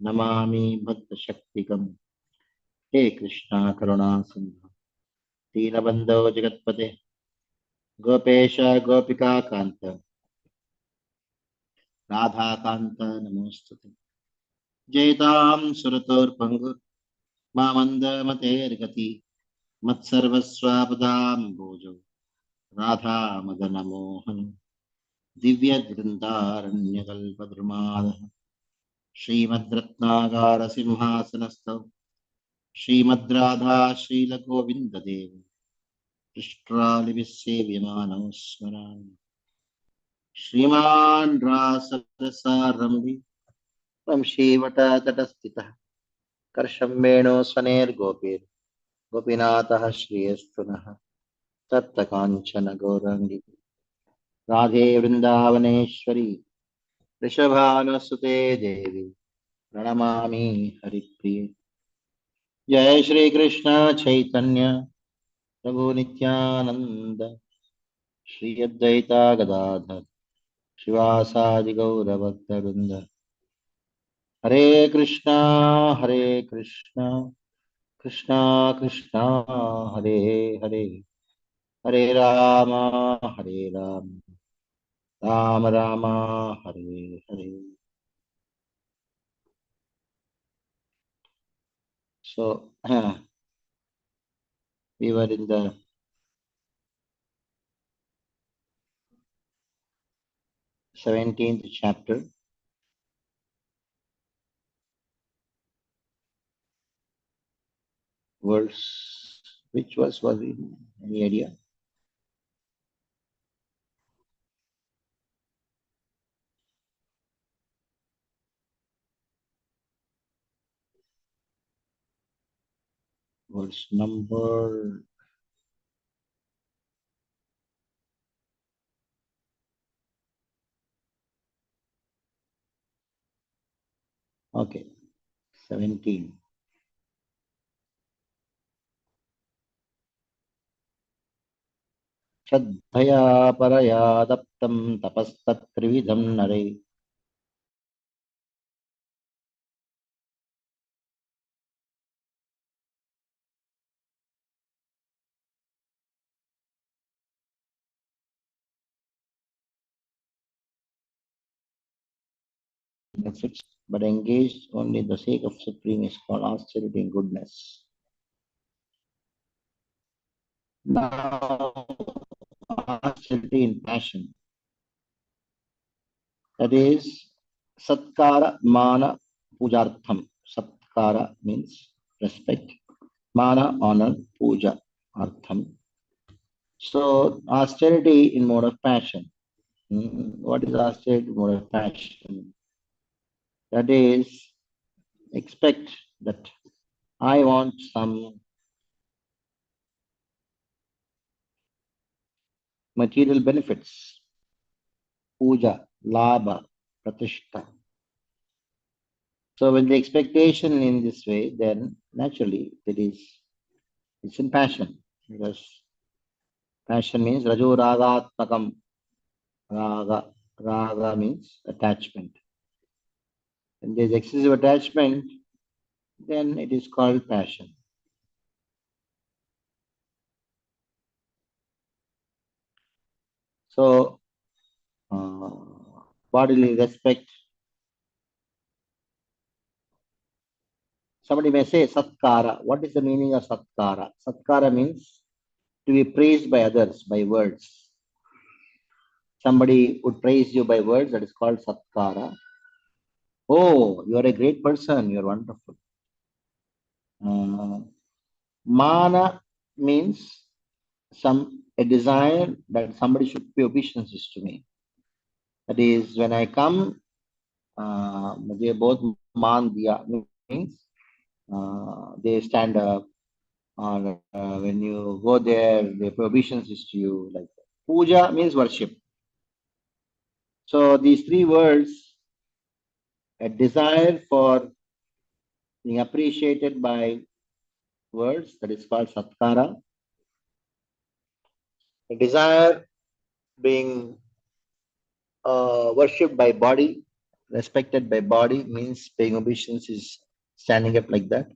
नमामि भक्तशक्तिकम् हे कृष्णा करुणा सिन्धु दीनबन्धो जगत्पते गोपेश गोपिका कान्त राधाकान्त नमोस्तुते जयतां सुरतोर्पङ्गु मामन्दमतेर्गति मत्सर्वस्वापदां भोजो राधा मदनमोहन दिव्यवृन्दारण्यकल्पद्रुमादः श्रीमद्रत्नागार सिंहासनस्थौ श्रीमद्राधा श्रीलगोविन्ददेव पृष्ट्रालिभिस्सेव्यमानौ स्मरामि श्रीमान् रासरसारम्भि वंशीवटतटस्थितः कर्षं वेणुस्वनेर्गोपीर् गोपीनाथः श्रीयस्तुनः तप्तकाञ्चन गौराङ्गी राधे वृन्दावनेश्वरी वृषभानुसुते देवी प्रणमामि हरिप्रिये जय श्री कृष्ण चैतन्य प्रभु नित्यानंद श्री अद्वैता गदाधर शिवासादि गौरभक्तवृंद हरे Krishna Krishna Krishna Hare Hare Hare Ram Ram Ram Hare Hare. So we were in the seventeenth chapter. Verse, which was it? Any idea? Verse number okay, 17. श्रद्धया परया दप्तं तपस्तत्त्रिविधं नरे benefits, but engaged only in the sake of supreme is called austerity and goodness. Now, austerity in passion, that is satkara mana pujartham. Satkara means respect, mana honor, puja artham. So austerity in mode of passion. What is austerity mode of passion? That is expect that I want some material benefits, puja, labha, pratishta. So when the expectation in this way, then naturally it's in passion, because passion means rajo ragatmakam. Raga means attachment. When there's excessive attachment, then it is called passion. So bodily respect. Somebody may say satkara. What is the meaning of satkara? Satkara means to be praised by others by words. Somebody would praise you by words, that is called satkara. Oh, you are a great person, you are wonderful. Mana means a desire that somebody should pay obeisances to me. That is, when I come, they both man diya means they stand up, or when you go there, they pay obeisances to you. Like that. Puja means worship. So these three words, a desire for being appreciated by words, that is called satkara. A desire being worshipped by body, respected by body means paying obeisance is standing up like that.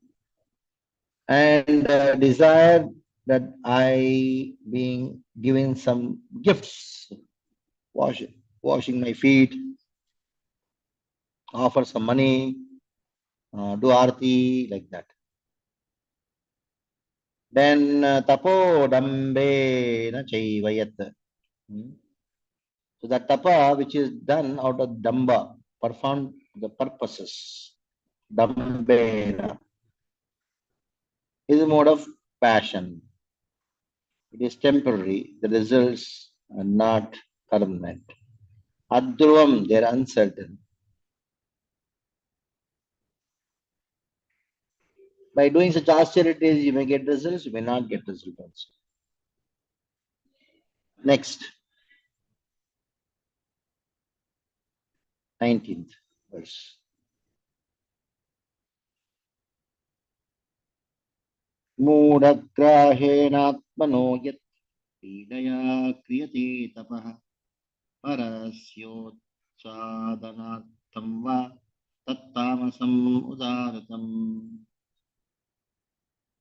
And desire that I being given some gifts, washing my feet, offer some money, do arti like that. Then tapo dambe na chaivayat. So that tapa which is done out of damba, performed the purposes. Dambena is a mode of passion. It is temporary. The results are not permanent. Adruvam, they are uncertain. By doing such austerities, you may get results, you may not get results also. Next, 19th verse. Moodagrahenatmano yat pidaya kriyate tapah parasyochadanatham va tattamasam udaratam.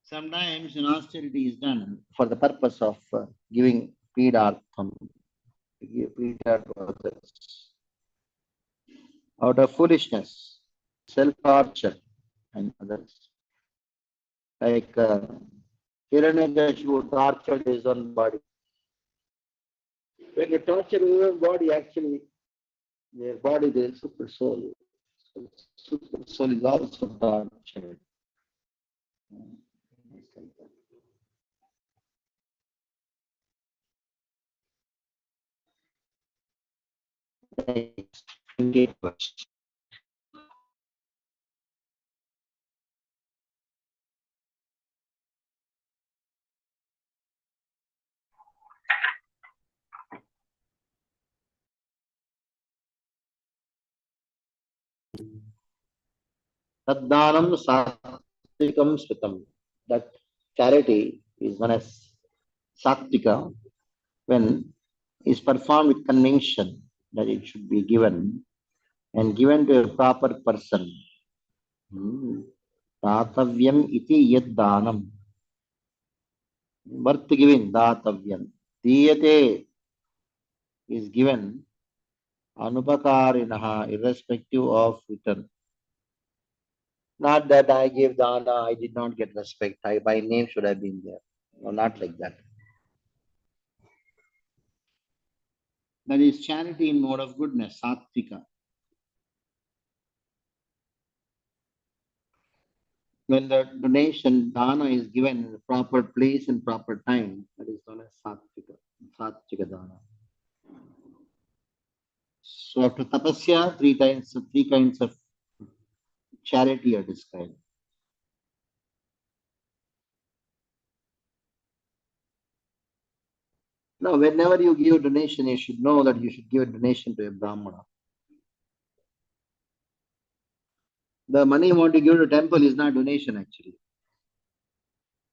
Sometimes an austerity is done for the purpose of giving pidartham, to give pida to others, out of foolishness, self-torture, and others. Like Hiranyakashipu tortured his own body. When you torture your own body, actually, their body, their super soul. So super soul is also tortured. It's like that. Next, 28th verse. Taddanam satvikam smitam. That charity is known as sattvika when is performed with conviction that it should be given and given to a proper person. Datavyam iti yad danam. Worth giving, datavyam. Diyate is given anupakarinaha, irrespective of return. Not that I gave dana, I did not get respect. My name should have been there. No, not like that. That is charity in mode of goodness, sattvika. When the donation, dana is given in the proper place and proper time, that is known as sattvika, sattvika dana. So after tapasya, three kinds of charity are described. Now, whenever you give a donation, you should know that you should give a donation to a Brahmana. The money you want to give to temple is not donation actually.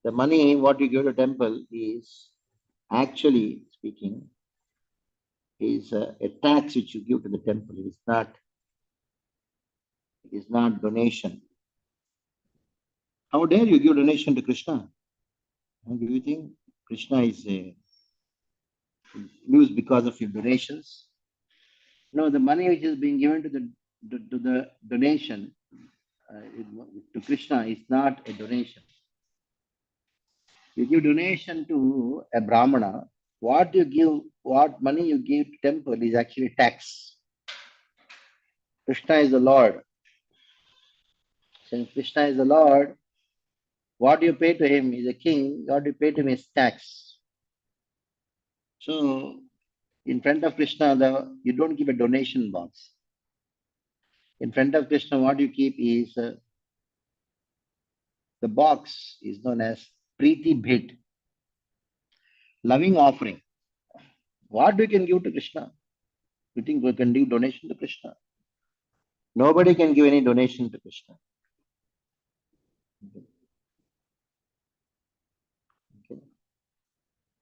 The money what you give to temple is actually speaking is a tax which you give to the temple. It is not donation. How dare you give donation to Krishna? Do you think Krishna is used because of your donations? No, the money which is being given to the donation to Krishna is not a donation. You give donation to a Brahmana, what money you give to temple is actually tax. Krishna is the Lord. Since Krishna is the Lord, what you pay to him is a king, what you pay to him is tax. So, in front of Krishna, you don't keep a donation box. In front of Krishna, what you keep is the box is known as Preeti Bhit, loving offering. What we can give to Krishna? You think we can give donation to Krishna? Nobody can give any donation to Krishna. Okay.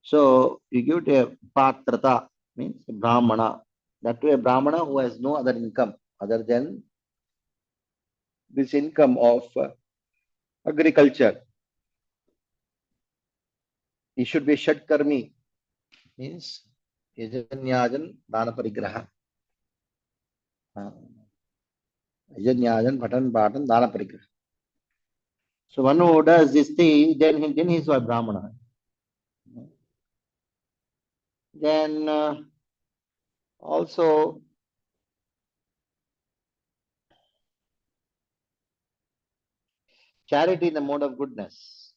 So you give to a patrata, means a Brahmana. That to a Brahmana who has no other income other than this income of agriculture. He should be Shatkarmi, means Yajanyajan Dana Parigraha. Yajanyajan Patan Patan Dana Parigraha. So one who does this thing, then he is a Brahmana. Then also charity in the mode of goodness.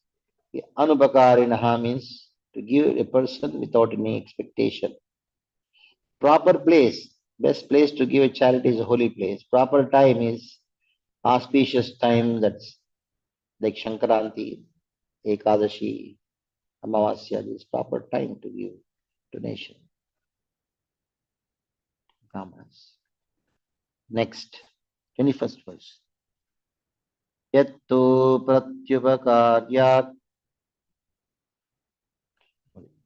Anubakarinaha means to give a person without any expectation. Proper place, best place to give a charity is a holy place. Proper time is auspicious time, that's like Shankaranti, Ekadashi, Amavasya, this proper time to give donation. Brahmanas. Next, 21st verse. Yatto pratyupakaryat.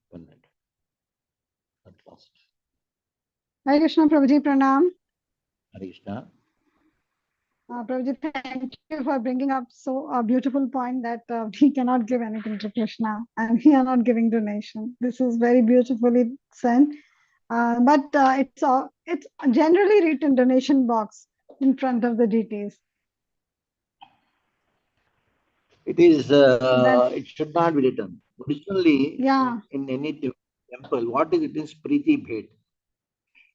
One minute. Not lost. Hare Krishna, Prabhuji, Pranam. Hare Krishna. Prabhuji, thank you for bringing up so a beautiful point that we cannot give anything to Krishna and we are not giving donation. This is very beautifully said. But it's generally written donation box in front of the deities. It is. It should not be written. Originally, yeah, in any temple, what is it is Preeti Bhet.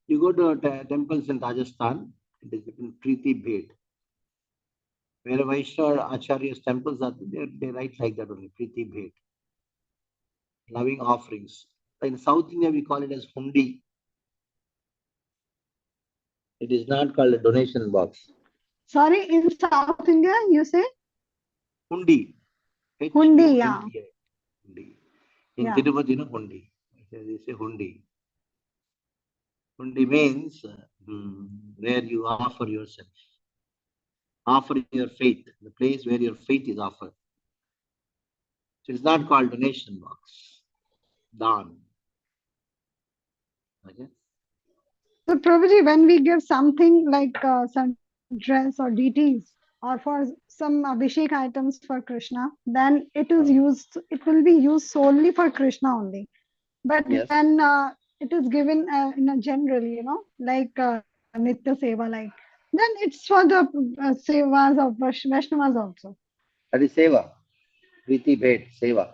You go to temples in Rajasthan, it is written Preeti Bhet. Where Vaishnava Acharya's temples are, they write like that only, Preeti Bhet. Loving offerings. In South India, we call it as hundi. It is not called a donation box. Sorry, in South India, you say? Hundi. Hundi, yeah. Hundi. In Tirupati, hundi. They say hundi. Hundi means where you offer yourself. Offer your faith. The place where your faith is offered. So it's not called donation box. Dan. Okay. So Prabhuji, when we give something like some dress or deities or for some Abhishek items for Krishna, then it is used. It will be used solely for Krishna only. But yes, when it is given in a general, like Nitya Seva, like then it's for the Sevas of Vaishnavas also. that is seva. Preeti Bhet, seva.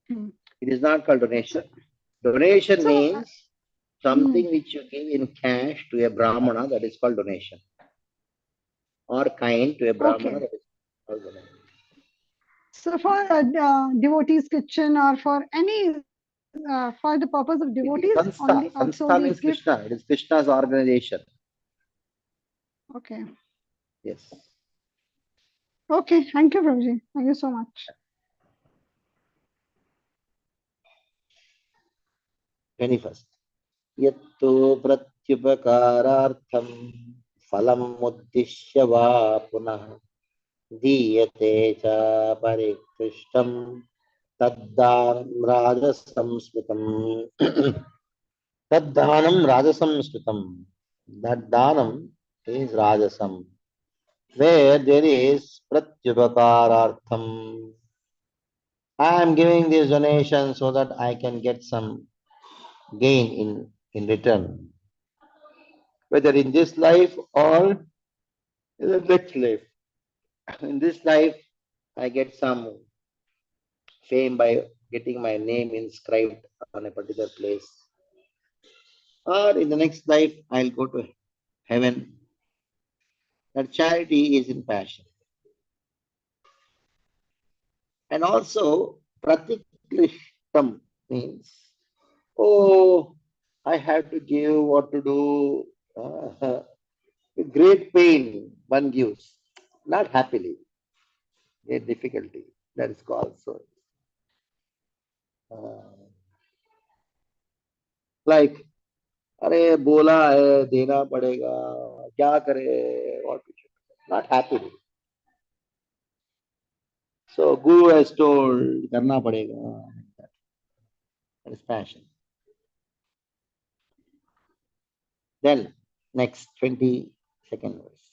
Hmm. It is not called donation. Donation So, means something which you give in cash to a Brahmana, that is called donation. Or kind to a Brahmana, that is called donation. So for devotees kitchen or for any for the purpose of devotees only Sanstha. also Sanstha we means give. Krishna. It is Krishna's organization. Okay. Yes. Okay. Thank you, Prabhuji. Thank you so much. 21st. Yatto pratyupakarartham phalam uddishya va punah diyate cha parikrishtam taddanam rajasamsmritam. Taddanam rajasamsmritam. That danam is rajasam. Where there is pratyupakarartham. I am giving this donation so that I can get some gain in return. Whether in this life or in the next life. In this life, I get some fame by getting my name inscribed on a particular place. Or in the next life, I'll go to heaven. That charity is in passion. And also, pratikrishtam means, oh, I have to give what to do. With great pain, one gives, not happily, great difficulty. That is called so. Like, अरे बोला है देना पड़ेगा क्या करे what we should do. Not happily. So Guru has told करना पड़ेगा. That is passion. Then Next 22nd verse.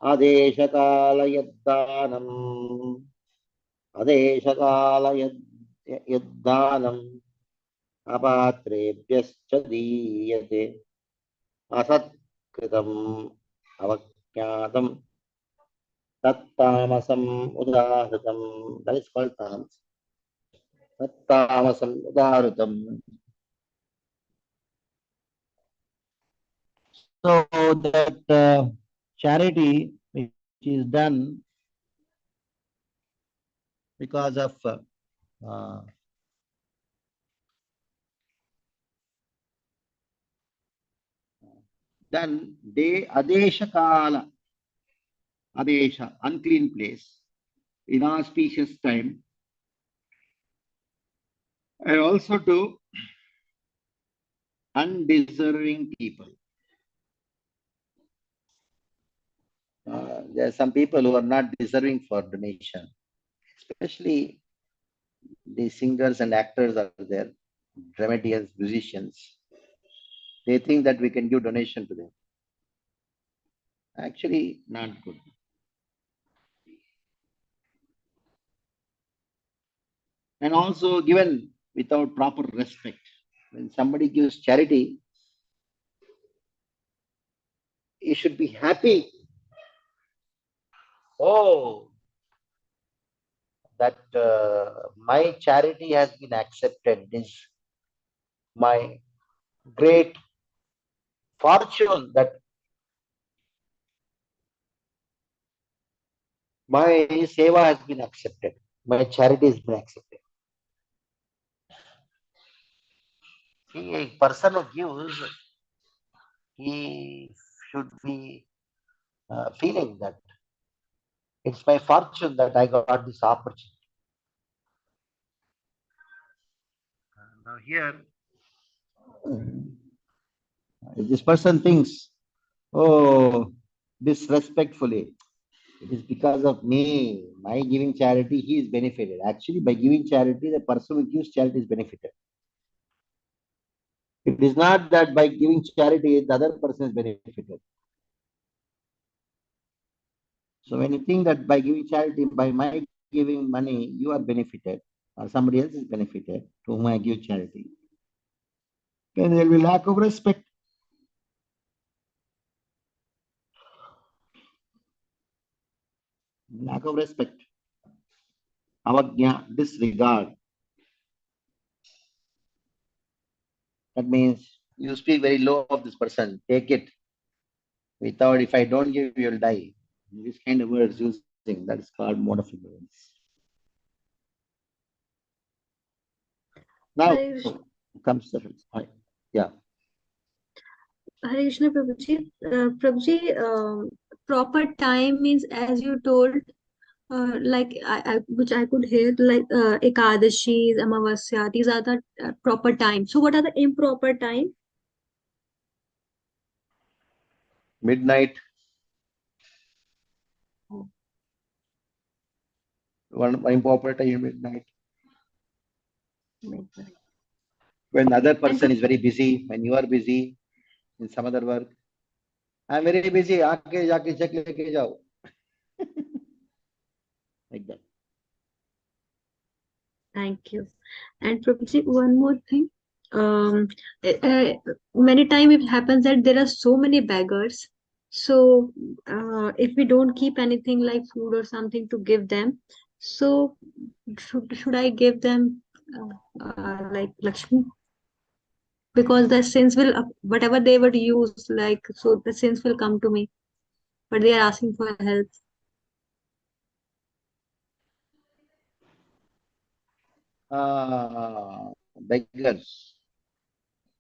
Adeshakalayaddanam. Adeshakalayaddanam. Apatrebhyascha diyate. Asatkritam avajñātam. Tattamasam udahritam. That is called tamas. Tattamasam udahritam. So that charity which is done because of done day adesha kala, adesha unclean place, inauspicious time, and also to undeserving people. There are some people who are not deserving for donation, especially the singers and actors are there, dramatists, musicians. They think that we can give donation to them. Actually, not good. And also given without proper respect. When somebody gives charity, you should be happy. Oh, that my charity has been accepted. This my great fortune that my seva has been accepted. My charity has been accepted. See, a person who gives, he should be feeling that it's my fortune that I got this opportunity. Now here, if this person thinks, oh, disrespectfully, it is because of me, my giving charity, he is benefited. Actually, by giving charity, the person who gives charity is benefited. It is not that by giving charity, the other person is benefited. So when you think that by giving charity, by my giving money, you are benefited, or somebody else is benefited to whom I give charity, then there will be lack of respect. Lack of respect. Avagya, disregard. That means you speak very low of this person. Take it. Without, if I don't give, you'll die. This kind of words using, that is called mode of ignorance. Now comes the yeah. Hare Krishna Prabhuji. Prabhuji, proper time means, as you told, like which I could hear, like Ekadashis, Amavasya, these are the proper time. So what are the improper time? Midnight. One improper time, midnight. Midnight. When the other person is very busy, when you are busy in some other work, I'm very busy, aake jaake check leke jao. Like that. Thank you. And Prabhuji, one more thing. Many times it happens that there are so many beggars. So if we don't keep anything like food or something to give them, so should I give them like Lakshmi? Because the sins will, whatever they would use, like, so the sins will come to me. But they are asking for help. Beggars.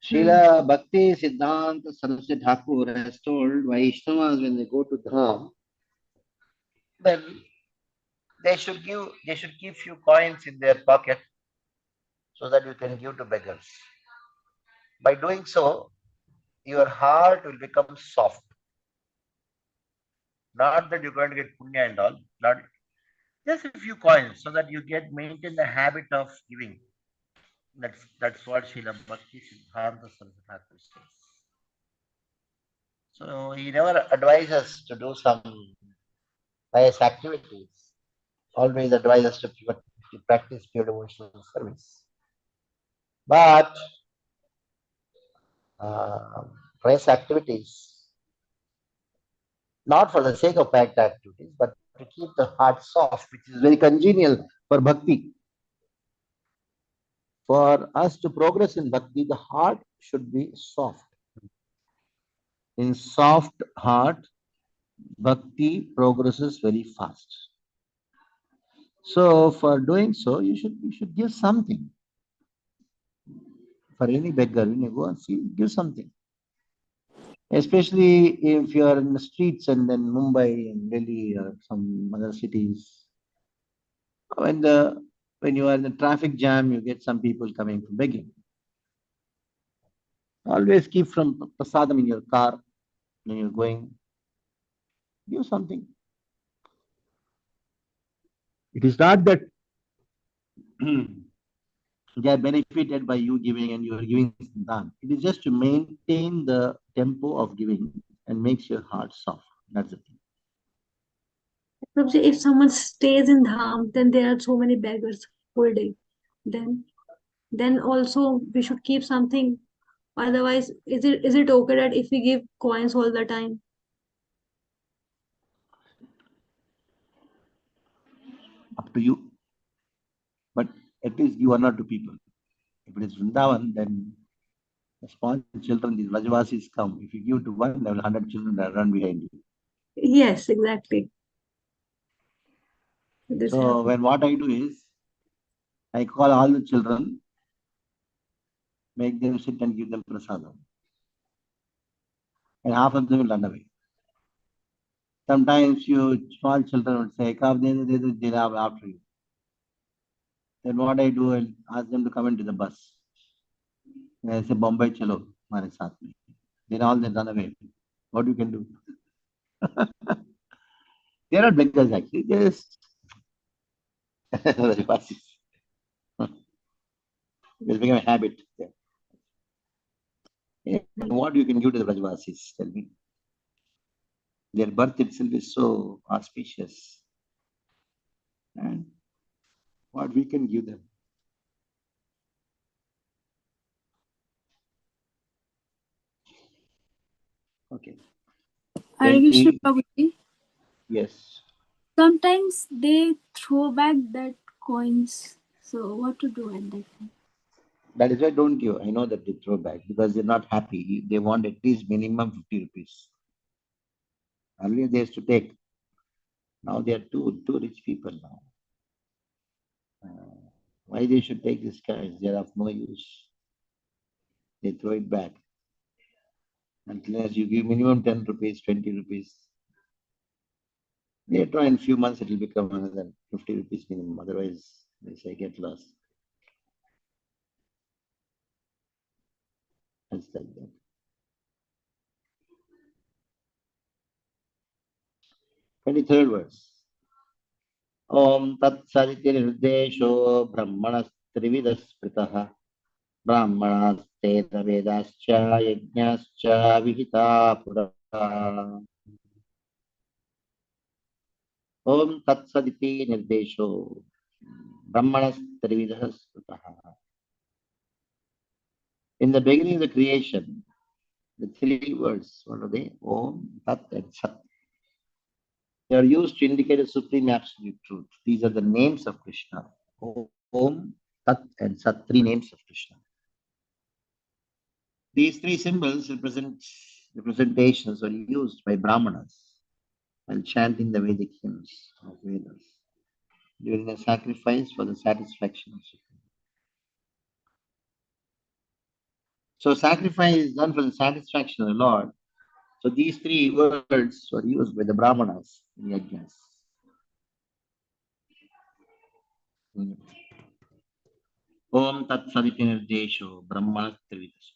Srila Bhakti Siddhanta Saraswati Thakur has told Vaishnavas when they go to Dham, then they should keep few coins in their pocket so that you can give to beggars. By doing so, your heart will become soft. Not that you're going to get punya and all, not just a few coins so that you maintain the habit of giving. That's what Srila Bhakti Siddhanta Saraswati Thakur says. So he never advised us to do some pious activities. Always advised us to practice pure devotional service. But pious activities, not for the sake of pious activities, but to keep the heart soft, which is very congenial for bhakti. For us to progress in bhakti, the heart should be soft. In soft heart, bhakti progresses very fast. So for doing so, you should give something. For any beggar, when you go and see, give something. Especially if you are in the streets and then Mumbai and Delhi or some other cities. When you are in the traffic jam, you get some people coming for begging. Always keep from prasadam in your car when you're going. Give something. It is not that they are benefited by you giving and you are giving them. It is just to maintain the tempo of giving and makes your heart soft. That's the thing. Prabhuji, if someone stays in Dham, then there are so many beggars whole day. Then then also we should keep something. Otherwise, is it okay that if we give coins all the time? Up to you. But at least give one or two people. If it is Vrindavan, then the small children, these Vrajavasis come. If you give to one, there will 100 children that run behind you. Yes, exactly. This So happens. when what I do is, I call all the children, make them sit and give them prasadam. And half of them will run away. Sometimes you small children would say, "Come, they are after you." Then what I do, I'll ask them to come into the bus. And I say, Bombay chalo, hamare saath mein. Then all they run away. What you can do? They are not beggars actually. They're just Rajavasis. It's become a habit. Yeah. What you can give to the Rajavasis? Tell me. Their birth itself is so auspicious. And what we can give them. Okay. Hare Then Krishna Prabhuji. yes. Sometimes they throw back that coins. So what to do at that time? That is why don't give. I know that they throw back because they're not happy. They want at least minimum 50 rupees. Earlier they used to take. Now they are too rich people now. Why they should take this cash? They are of no use. They throw it back. Unless you give minimum 10 rupees, 20 rupees. Later in few months it will become another 50 rupees minimum. Otherwise, they say get lost. That's like that. 23rd verse. Om Tat Saditi Nirdesho Brahmanas Spritah Brahmanas Vedascha Yajnascha Vihita Pura. Om Tat Saditi Nirdesho Brahmanas Spritah. In the beginning of the creation, the three words, what are they? Om, Tat, and Sat. They are used to indicate the supreme absolute truth. These are the names of Krishna. Om, Tat, and Sat, three names of Krishna. These three symbols representations are used by Brahmanas while chanting the Vedic hymns of Vedas during a sacrifice for the satisfaction of Supreme. So sacrifice is done for the satisfaction of the Lord. So these three words were used by the Brahmanas in yajnas. Om Tat Saditi Nirdesho Brahmanas Trividasya.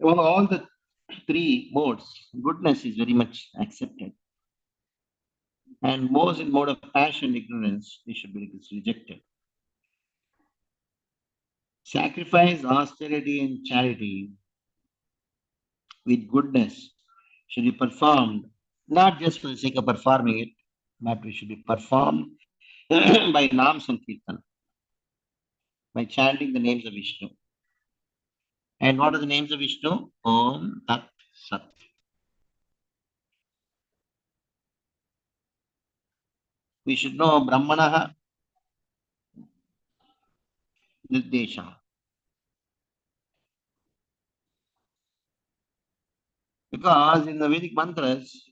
All the three modes, goodness is very much accepted. And most in mode of passion, ignorance, they should be rejected. Sacrifice, austerity, and charity with goodness should be performed, not just for the sake of performing it, but we should be performed by Nam Sankirtan, by chanting the names of Vishnu. And what are the names of Vishnu? Om Tat Sat. We should know Brahmanaha Nirdesha. Because in the Vedic mantras,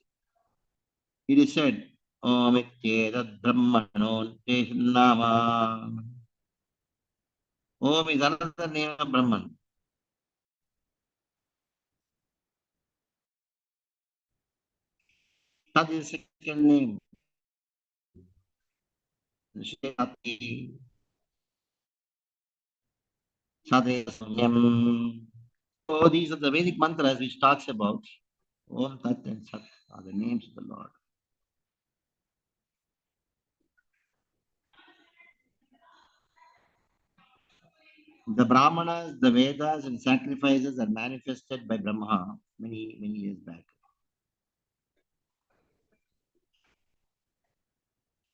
it is said, Om Ityetat Brahmano Nama. Om is another name of Brahman. Tat is the second name. Shati, Sade Samyam. So these are the Vedic mantras which talks about Om Tat and Sat are the names of the Lord. The Brahmanas, the Vedas, and sacrifices are manifested by Brahma many years back.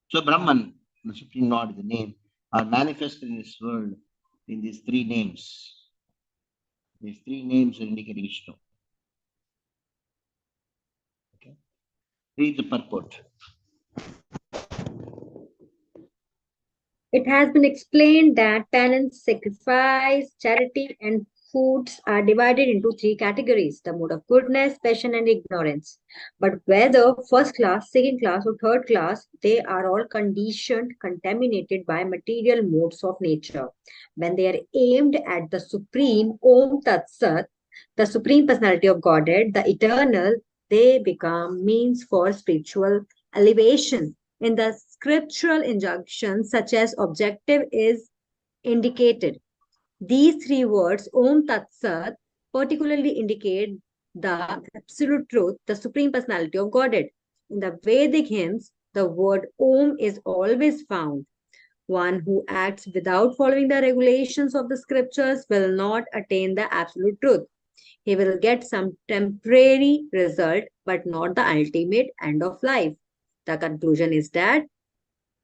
So Brahman, the Supreme Lord, the name, are manifested in this world in these three names. These three names are indicating Vishnu. Okay. Read the purport. It has been explained that penance, sacrifice, charity, and foods are divided into three categories: the mode of goodness, passion, and ignorance. But whether first class, second class, or third class, they are all conditioned, contaminated by material modes of nature. When they are aimed at the supreme Om Tat Sat, the supreme personality of Godhead, the eternal, they become means for spiritual elevation. In the scriptural injunctions, such as objective is indicated. These three words, Om Tat Sat, particularly indicate the absolute truth, the supreme personality of Godhead. In the Vedic hymns, the word Om is always found. One who acts without following the regulations of the scriptures will not attain the absolute truth. He will get some temporary result, but not the ultimate end of life. The conclusion is that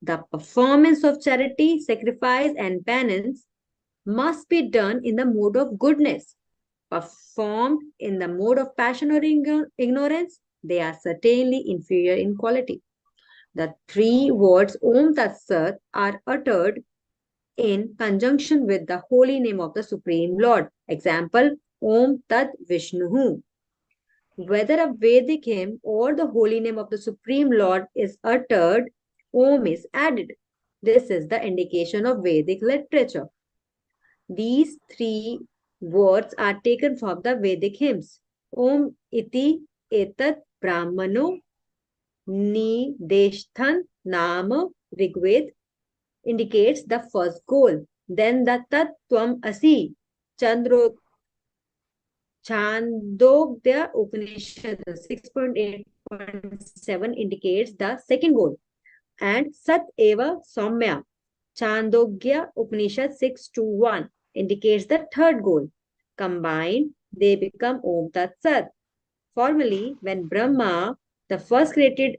the performance of charity, sacrifice, and penance must be done in the mode of goodness. Performed in the mode of passion or ignorance, they are certainly inferior in quality. The three words Om Tat Sat are uttered in conjunction with the holy name of the Supreme Lord. Example, Om Tat Vishnu. Whether a Vedic hymn or the holy name of the Supreme Lord is uttered, Om is added. This is the indication of Vedic literature. These three words are taken from the Vedic hymns. Om iti etat brahmano nideshthan nama Rigved indicates the first goal. Then the tat tvam asi chandro Chandogya Upanishad 6.8.7 indicates the second goal. And Sat Eva Saumya Chandogya Upanishad 6.2.1 indicates the third goal. Combined, they become Om Tat Sat. Formally, when Brahma, the first created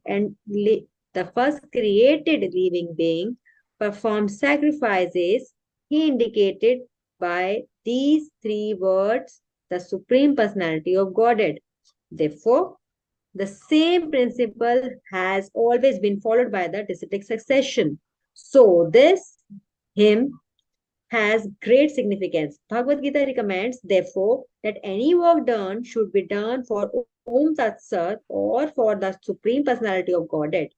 living being, performed sacrifices, he indicated by these three words the Supreme Personality of Godhead. Therefore, the same principle has always been followed by the disciplic succession. So, this hymn has great significance. Bhagavad Gita recommends, therefore, that any work done should be done for Om Tat Sat or for the Supreme Personality of Godhead.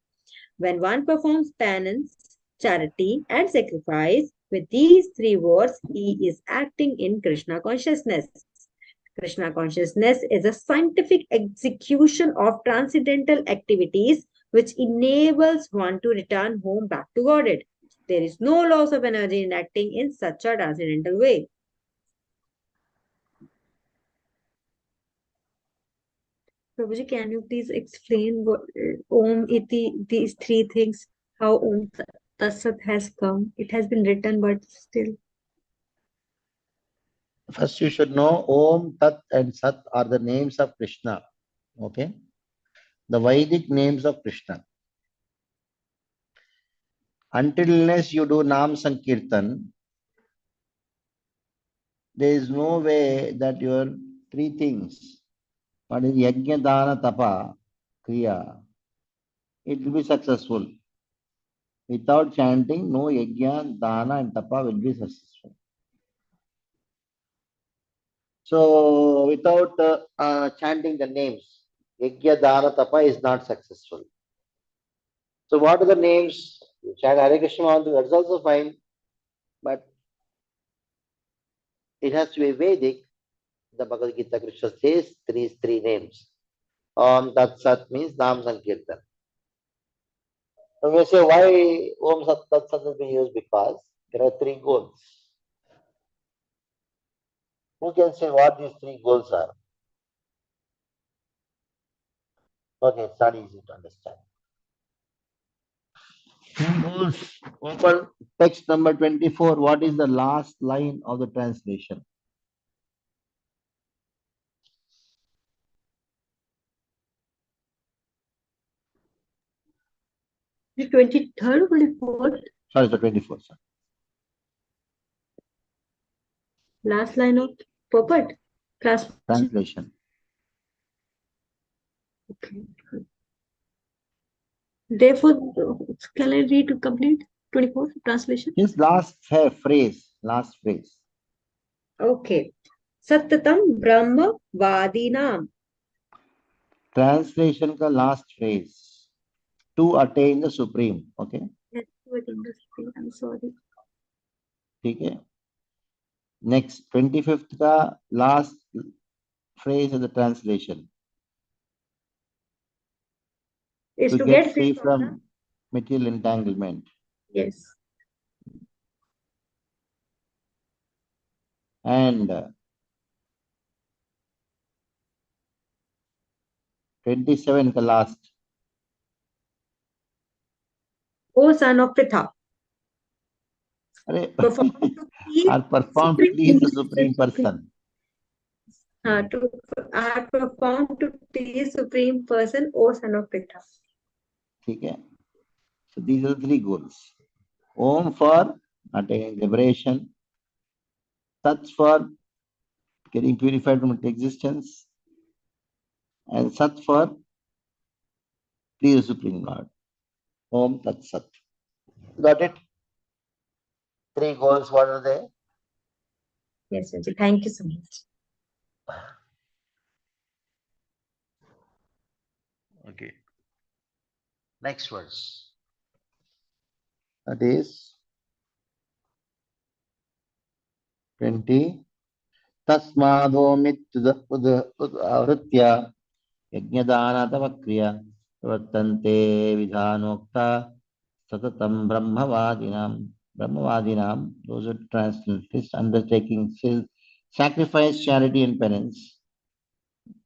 When one performs penance, charity, and sacrifice with these three words, he is acting in Krishna consciousness. Krishna consciousness is a scientific execution of transcendental activities which enables one to return home back to Godhead. There is no loss of energy in acting in such a transcendental way. Prabhuji, can you please explain what Om Iti, these three things, how Om Tatsat has come? It has been written, but still. First, you should know Om, Tat, and Sat are the names of Krishna. Okay? The Vedic names of Krishna. Until unless you do Nam Sankirtan, there is no way that your three things, what is Yajna, Dana, Tapa, Kriya, it will be successful. Without chanting, no Yajna, Dana, and Tapa will be successful. So, without chanting the names, Yajna, Dana, Tapa is not successful. So, what are the names? You chant Hare Krishna Mahamantra, that's also fine, but it has to be Vedic. The Bhagavad Gita Krishna says three names. Om Tat Sat means Nam Sankirtan. So we say why Om Sat Tat Sat has been used, because there are three goals. Who can say what these three goals are? Okay, it's not easy to understand. Three goals. Open text number 24. What is the last line of the translation? The 23rd or 24th? Sorry, the 24th. Sir. Last line of Popat? Translation. Okay. Therefore, can I read to complete 24th translation? His last phrase. Last phrase. Okay. Satyatam Brahma Vadinam. Translation ka last phrase. To attain the supreme. Okay. Yes, I'm sorry. Okay. Next, 25th ka last phrase of the translation. Is To get free from material entanglement. Yes. And 27 ka last. O son of Pritha. Perform to please the supreme person. To perform to please supreme person, O son of Pritha. Okay. So these are the three goals. Om for attaining liberation. Tat for getting purified from existence. And Sat for please the Supreme Lord. Om Tat Sat. Got it? Three goals, what are they? Yes, Sanjay. Thank you so much. Okay. Next verse. That is 20. Tasmadhomit avritya yajnadana tavakriya pravartante vidhanokta satatam brahmavadinam, those who translate this, undertaking sacrifice, charity and penance,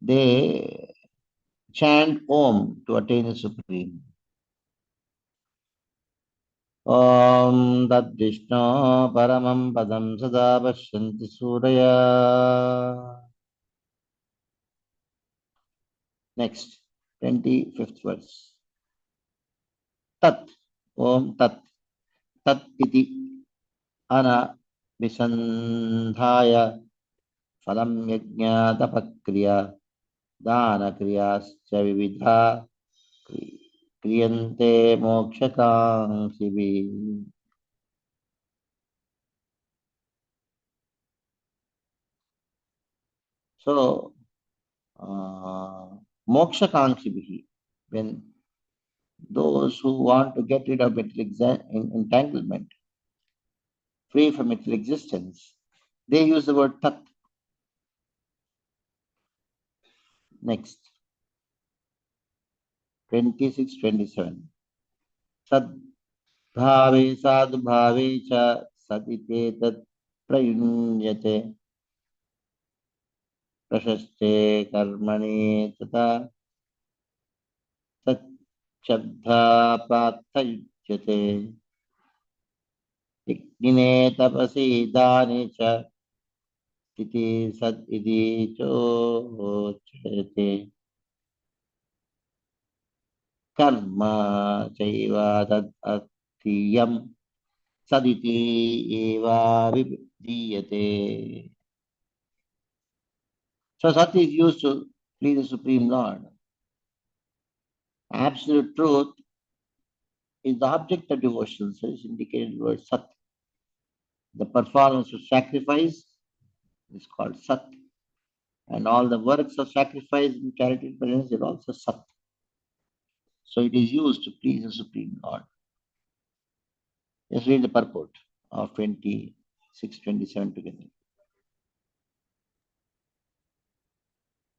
they chant Om to attain the supreme. Om Tat Vishnu Paramam Padam Sada Pashyanti Suraya. Next, 25th verse. Tat, Om Tat, Tat iti ana visandhaya phalam yajna tapakriya dana kriyascha vividha kriyante mokshakangsibhi. So, mokshakangsibhi, when those who want to get rid of entanglement, free from material existence, they use the word tat. Next, 26, 27. Sadbhave sadbhave cha sadite tat prayunyate prashaste karmani tata शब्दा प्रार्थयुज्यते यज्ञिने तपसि दाने च इति सद् इति चोच्यते कर्म चैव तद् अर्थीयं सदिति एवाभिधीयते. So sati is used to please the Supreme Lord. Absolute truth is the object of devotion, so it's indicated in the word sat. The performance of sacrifice is called sat. And all the works of sacrifice and charity and penance is also sat. So it is used to please the Supreme Lord. Let's read the purport of 26, 27 together.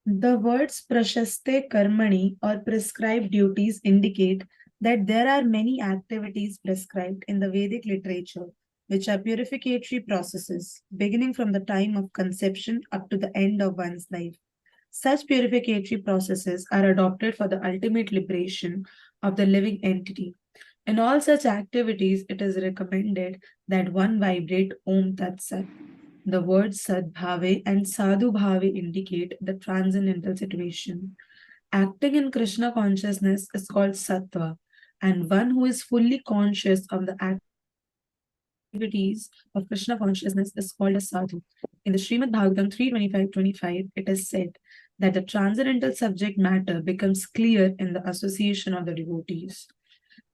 The words prashaste karmani or prescribed duties indicate that there are many activities prescribed in the Vedic literature, which are purificatory processes, beginning from the time of conception up to the end of one's life. Such purificatory processes are adopted for the ultimate liberation of the living entity. In all such activities, it is recommended that one vibrate Om Tat Sat. The words Sadbhave and Sadhubhave indicate the transcendental situation. Acting in Krishna consciousness is called Sattva, and one who is fully conscious of the activities of Krishna consciousness is called a sadhu. In the Srimad Bhagavatam 3:25-25, it is said that the transcendental subject matter becomes clear in the association of the devotees.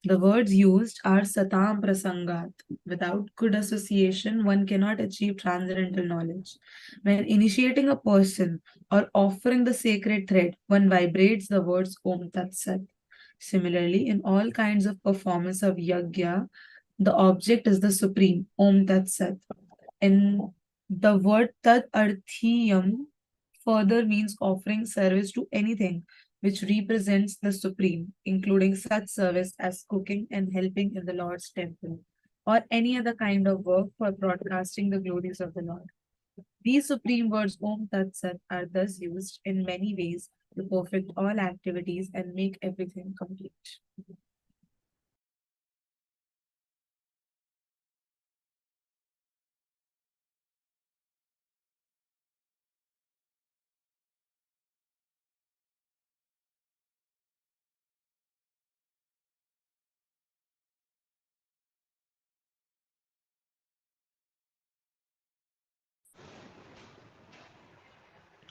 The words used are satam prasangat. Without good association, one cannot achieve transcendental knowledge. When initiating a person or offering the sacred thread, one vibrates the words Om Tat Sat. Similarly, in all kinds of performance of yajna, the object is the supreme, Om Tat Sat. And the word Tat Arthiyam further means offering service to anything which represents the Supreme, including such service as cooking and helping in the Lord's temple, or any other kind of work for broadcasting the glories of the Lord. These supreme words Om Tat Sat are thus used in many ways to perfect all activities and make everything complete.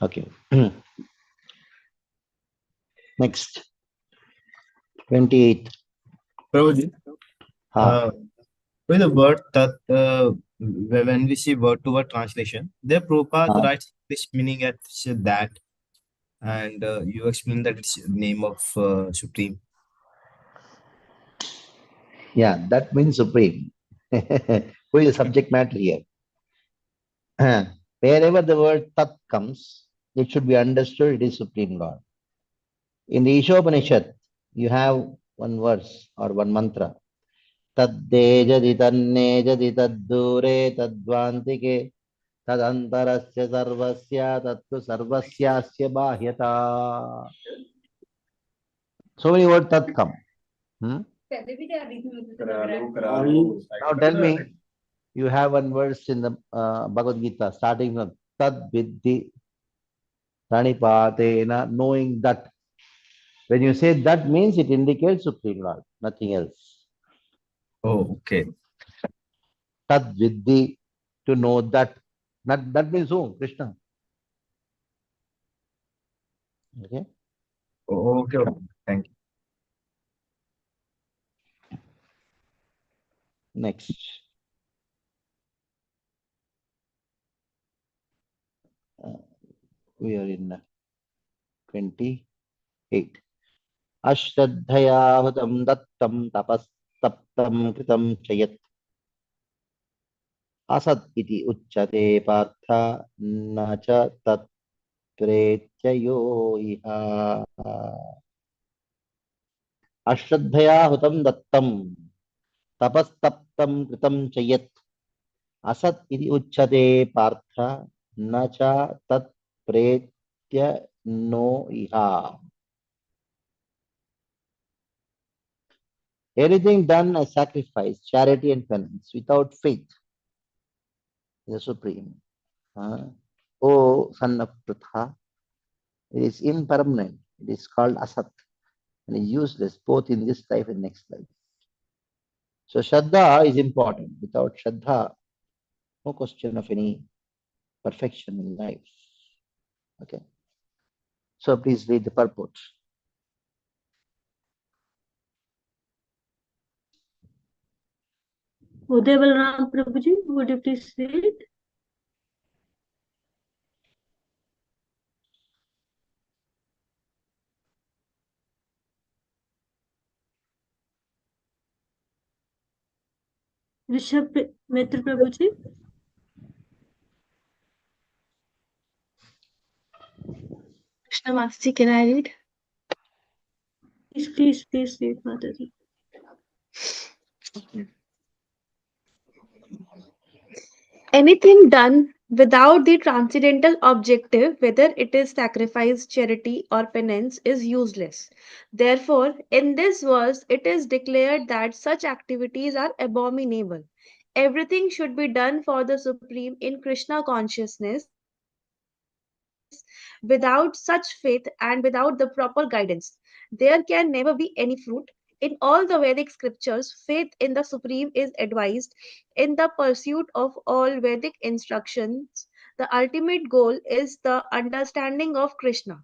Okay. Next. 28. Prabhuji, with the word that when we see word to word translation, there Prabhupada writes this meaning at that, and you explain that it's name of Supreme. Yeah, that means Supreme. Who is the subject matter here? Wherever the word Tat comes, it should be understood it is Supreme Lord. In the Ishopanishad, you have one verse or one mantra. Taddejadi tannejadi taddure tadvantike tadantarasya sarvasya tattu sarvasyasya bahyata. So many words Tat come. Now tell me, you have one verse in the Bhagavad Gita starting from Tad Viddhi Pranipatena, knowing that. When you say that means it indicates Supreme Lord, nothing else. Oh, okay. Tad Viddhi, to know that. That means who? Krishna. Okay. Oh, okay. Thank you. Next. We are in 28. Ashraddhaya hutam dattam tapastaptam kritam chayat. Asat iti uchchate partha nacha tat pretyayo iha. Ashraddhaya hutam dattam tapastaptam kritam chayat. Asat iti uchchate partha nacha tat pretya no iha. Anything done as sacrifice, charity and penance without faith in the Supreme. O son of Pritha, it is impermanent. It is called asat and is useless both in this life and next life. So Shraddha is important. Without Shraddha, no question of any perfection in life. Okay. So please read the purport. Uday Balram Prabhuji, would you please read? Rishabh Mitra Prabhuji? Krishna Master, can I read? Please read, Mataji. Anything done without the transcendental objective, whether it is sacrifice, charity, or penance, is useless. Therefore, in this verse, it is declared that such activities are abominable. Everything should be done for the Supreme in Krishna consciousness. Without such faith and without the proper guidance, there can never be any fruit. In all the Vedic scriptures, faith in the Supreme is advised. In the pursuit of all Vedic instructions, the ultimate goal is the understanding of Krishna.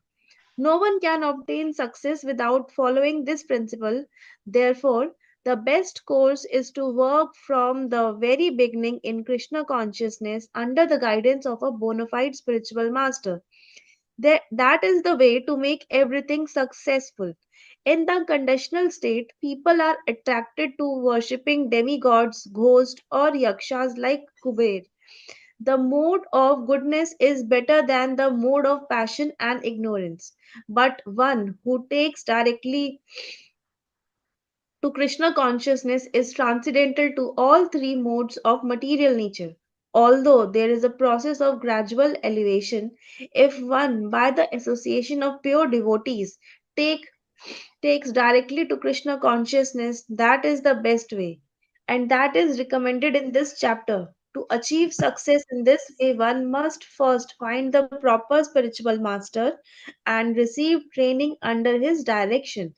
No one can obtain success without following this principle. Therefore, the best course is to work from the very beginning in Krishna consciousness under the guidance of a bona fide spiritual master. That is the way to make everything successful. In the conditional state, people are attracted to worshipping demigods, ghosts, or yakshas like Kuber. The mode of goodness is better than the mode of passion and ignorance. But one who takes directly to Krishna consciousness is transcendental to all three modes of material nature. Although there is a process of gradual elevation, if one, by the association of pure devotees, takes directly to Krishna consciousness, that is the best way. And that is recommended in this chapter. To achieve success in this way, one must first find the proper spiritual master and receive training under his direction.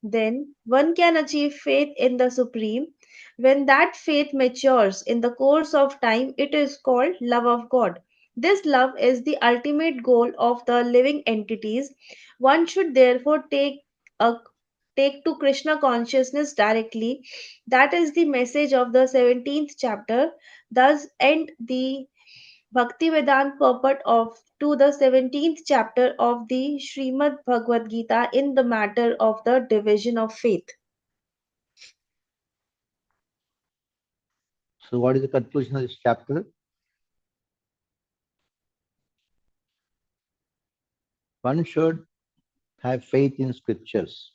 Then one can achieve faith in the Supreme. When that faith matures in the course of time, it is called love of God. This love is the ultimate goal of the living entities. One should therefore a, take to Krishna consciousness directly. That is the message of the 17th chapter. Thus end the Bhakti Vedanta purport of to the 17th chapter of the Srimad Bhagavad Gita in the matter of the division of faith. So what is the conclusion of this chapter? One should have faith in scriptures,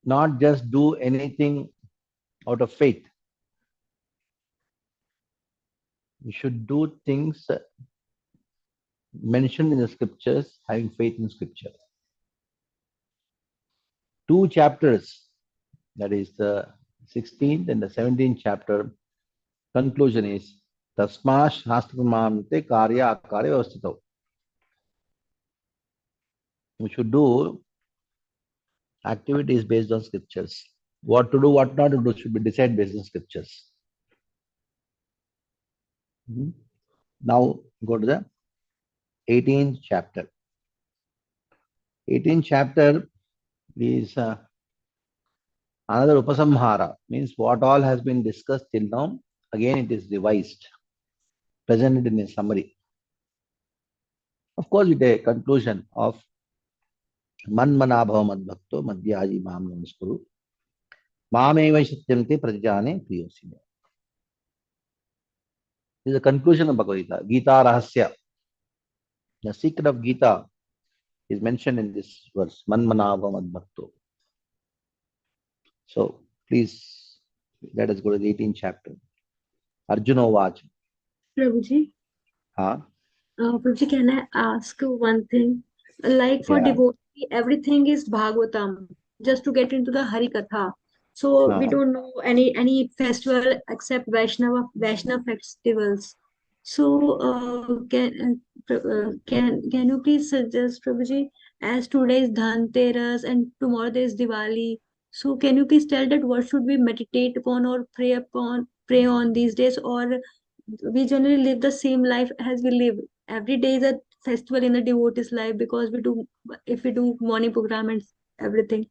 not just do anything out of faith. You should do things mentioned in the scriptures, having faith in scripture. 2 chapters, that is the 16th and the 17th chapter, conclusion is Tasma Shāstrī Karya Akarya Vyavasthitau. We should do activities based on scriptures. What to do, what not to do should be decided based on scriptures. Now go to the 18th chapter. 18th chapter is another Upasamhara, means what all has been discussed till now, again it is revised, presented in a summary. Of course, with a conclusion of Manmanabhava Madbhakto Madhyaji Mam Namaskuru Mameva Satyamte Pratijane Priyosine. This is the conclusion of Bhagavad Gita. Gita Rahasya. The secret of Gita is mentioned in this verse, Manmanava Madbhakto. So please let us go to the 18th chapter. Arjuna Vach. Prabhuji, Huh? Prabhuji, can I ask one thing? Like for Yeah. devotee, everything is Bhagavatam. just to get into the Hari Katha. So we Ah. don't know any festival except Vaishnava festivals. So can you please suggest, Prabhuji, as today is Dhanteras and tomorrow there is Diwali. So can you please tell that what should we meditate upon or pray on these days, or we generally live the same life as we live? Every day is a festival in the devotee's life because if we do morning program and everything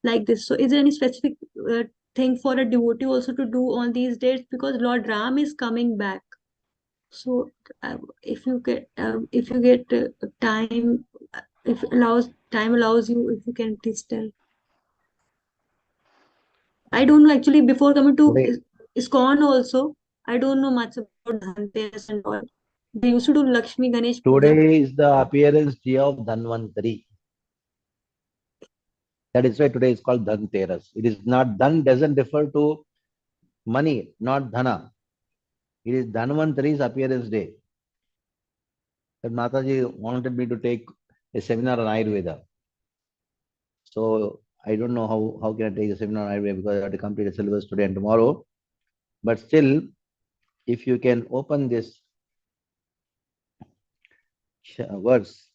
like this. So is there any specific thing for a devotee also to do on these days, because Lord Ram is coming back? So if you get time, if allows time allows you, if you can please tell. I don't know actually, before coming to Today, ISKCON also, I don't know much about Dhanteras and all. They used to do Lakshmi Ganesh Puja. today is the appearance day of Dhanvantari. That is why today is called Dhanteras. It is not, Dhan doesn't refer to money, not Dhana. It is Dhanvantari's appearance day. That Mataji wanted me to take a seminar on Ayurveda. So I don't know how can I take a seminar on Ayurveda because I have to complete a syllabus today and tomorrow. But still, if you can open this verse,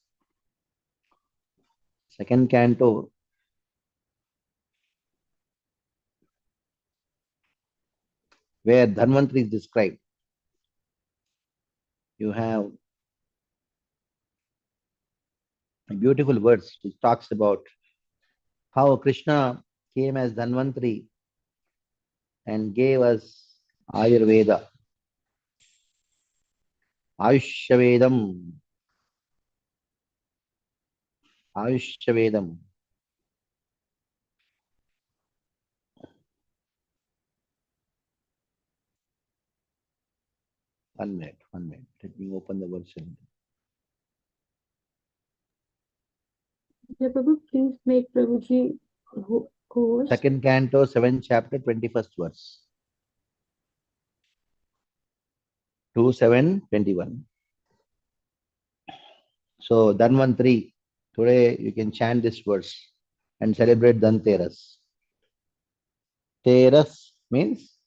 second canto, where Dhanvantari is described, you have beautiful words which talks about how Krishna came as Dhanvantari and gave us Ayurveda, Ayushyavedam, Ayushyavedam. One minute. Let me open the version. Yeah, Prabhu, please make Prabhuji host. Second canto, 7th chapter, 21st verse. 2:7:21. So Dhanvantari, today you can chant this verse and celebrate Dhanteras. Teras means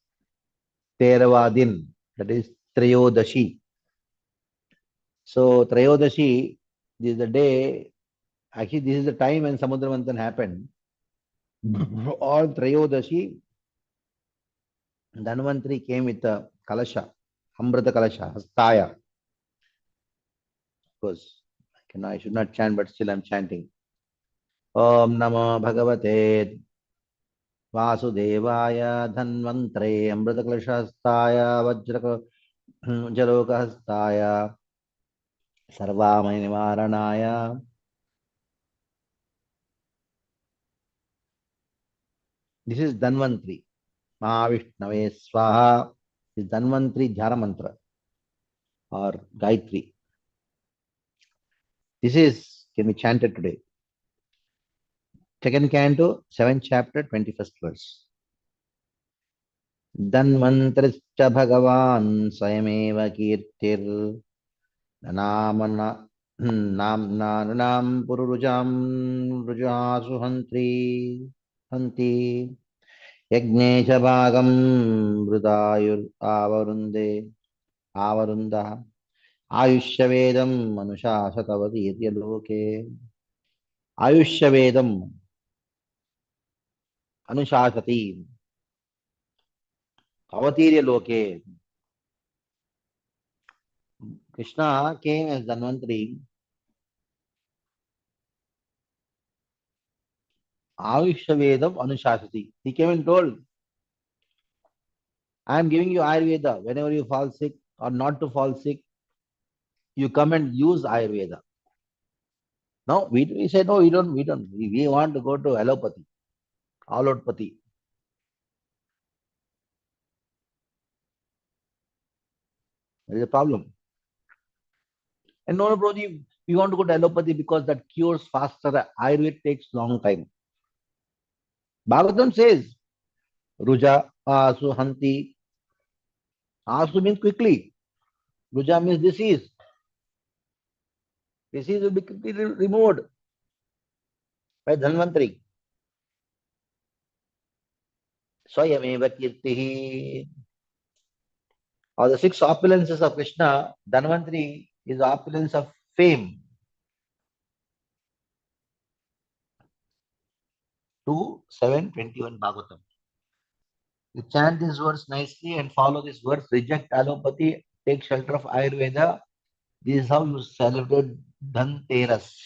Teravadin, that is Trayodashi. So Trayodashi, this is the day, actually this is the time when Samudra Manthan happened. On Trayodashi, Dhanvantari came with a kalasha, Amrita kalasha, hastaya. Of course, I should not chant, but still I'm chanting. Om Namo Bhagavate Vasudevaya Dhanvantre Amrita kalashastaya Vajrokahastaya Sarvamay Nivaranaya. This is Dhanvantri. Mahavishnave Swaha is Dhanvantri Jhara Mantra or Gayatri. This can be chanted today. Second canto, 7th chapter, 21st verse. Dhanvantrischa Bhagavan Swayameva Kirtir Namana Nam Purujam Rujasu Hanti Yagnesha Bhagam Vrudayur Avarunda Ayushyavedam Manusha Satavati Loke. Ayushyavedam Anushasati Avatirya Loke. Krishna came as Dhanvantari. Ayushyavedam Anushasati. He came and told, I am giving you Ayurveda. Whenever you fall sick or not to fall sick, you come and use Ayurveda. No, we say, no, we don't. We want to go to allopathy, allopathy. There is a problem. And no, Prabhuji, we want to go to allopathy because that cures faster. Ayurveda takes long time. Bhagavatam says, Ruja, Asu, Hanti. Asu means quickly. Ruja means disease. Disease will be quickly removed by Dhanvantari. Swayameva Kirtihi. Of the six opulences of Krishna, Dhanvantari is the opulence of fame. 2:7:21 Bhagavatam. You chant these words nicely and follow these words. Reject allopathy, take shelter of Ayurveda. This is how you celebrate Dhanteras.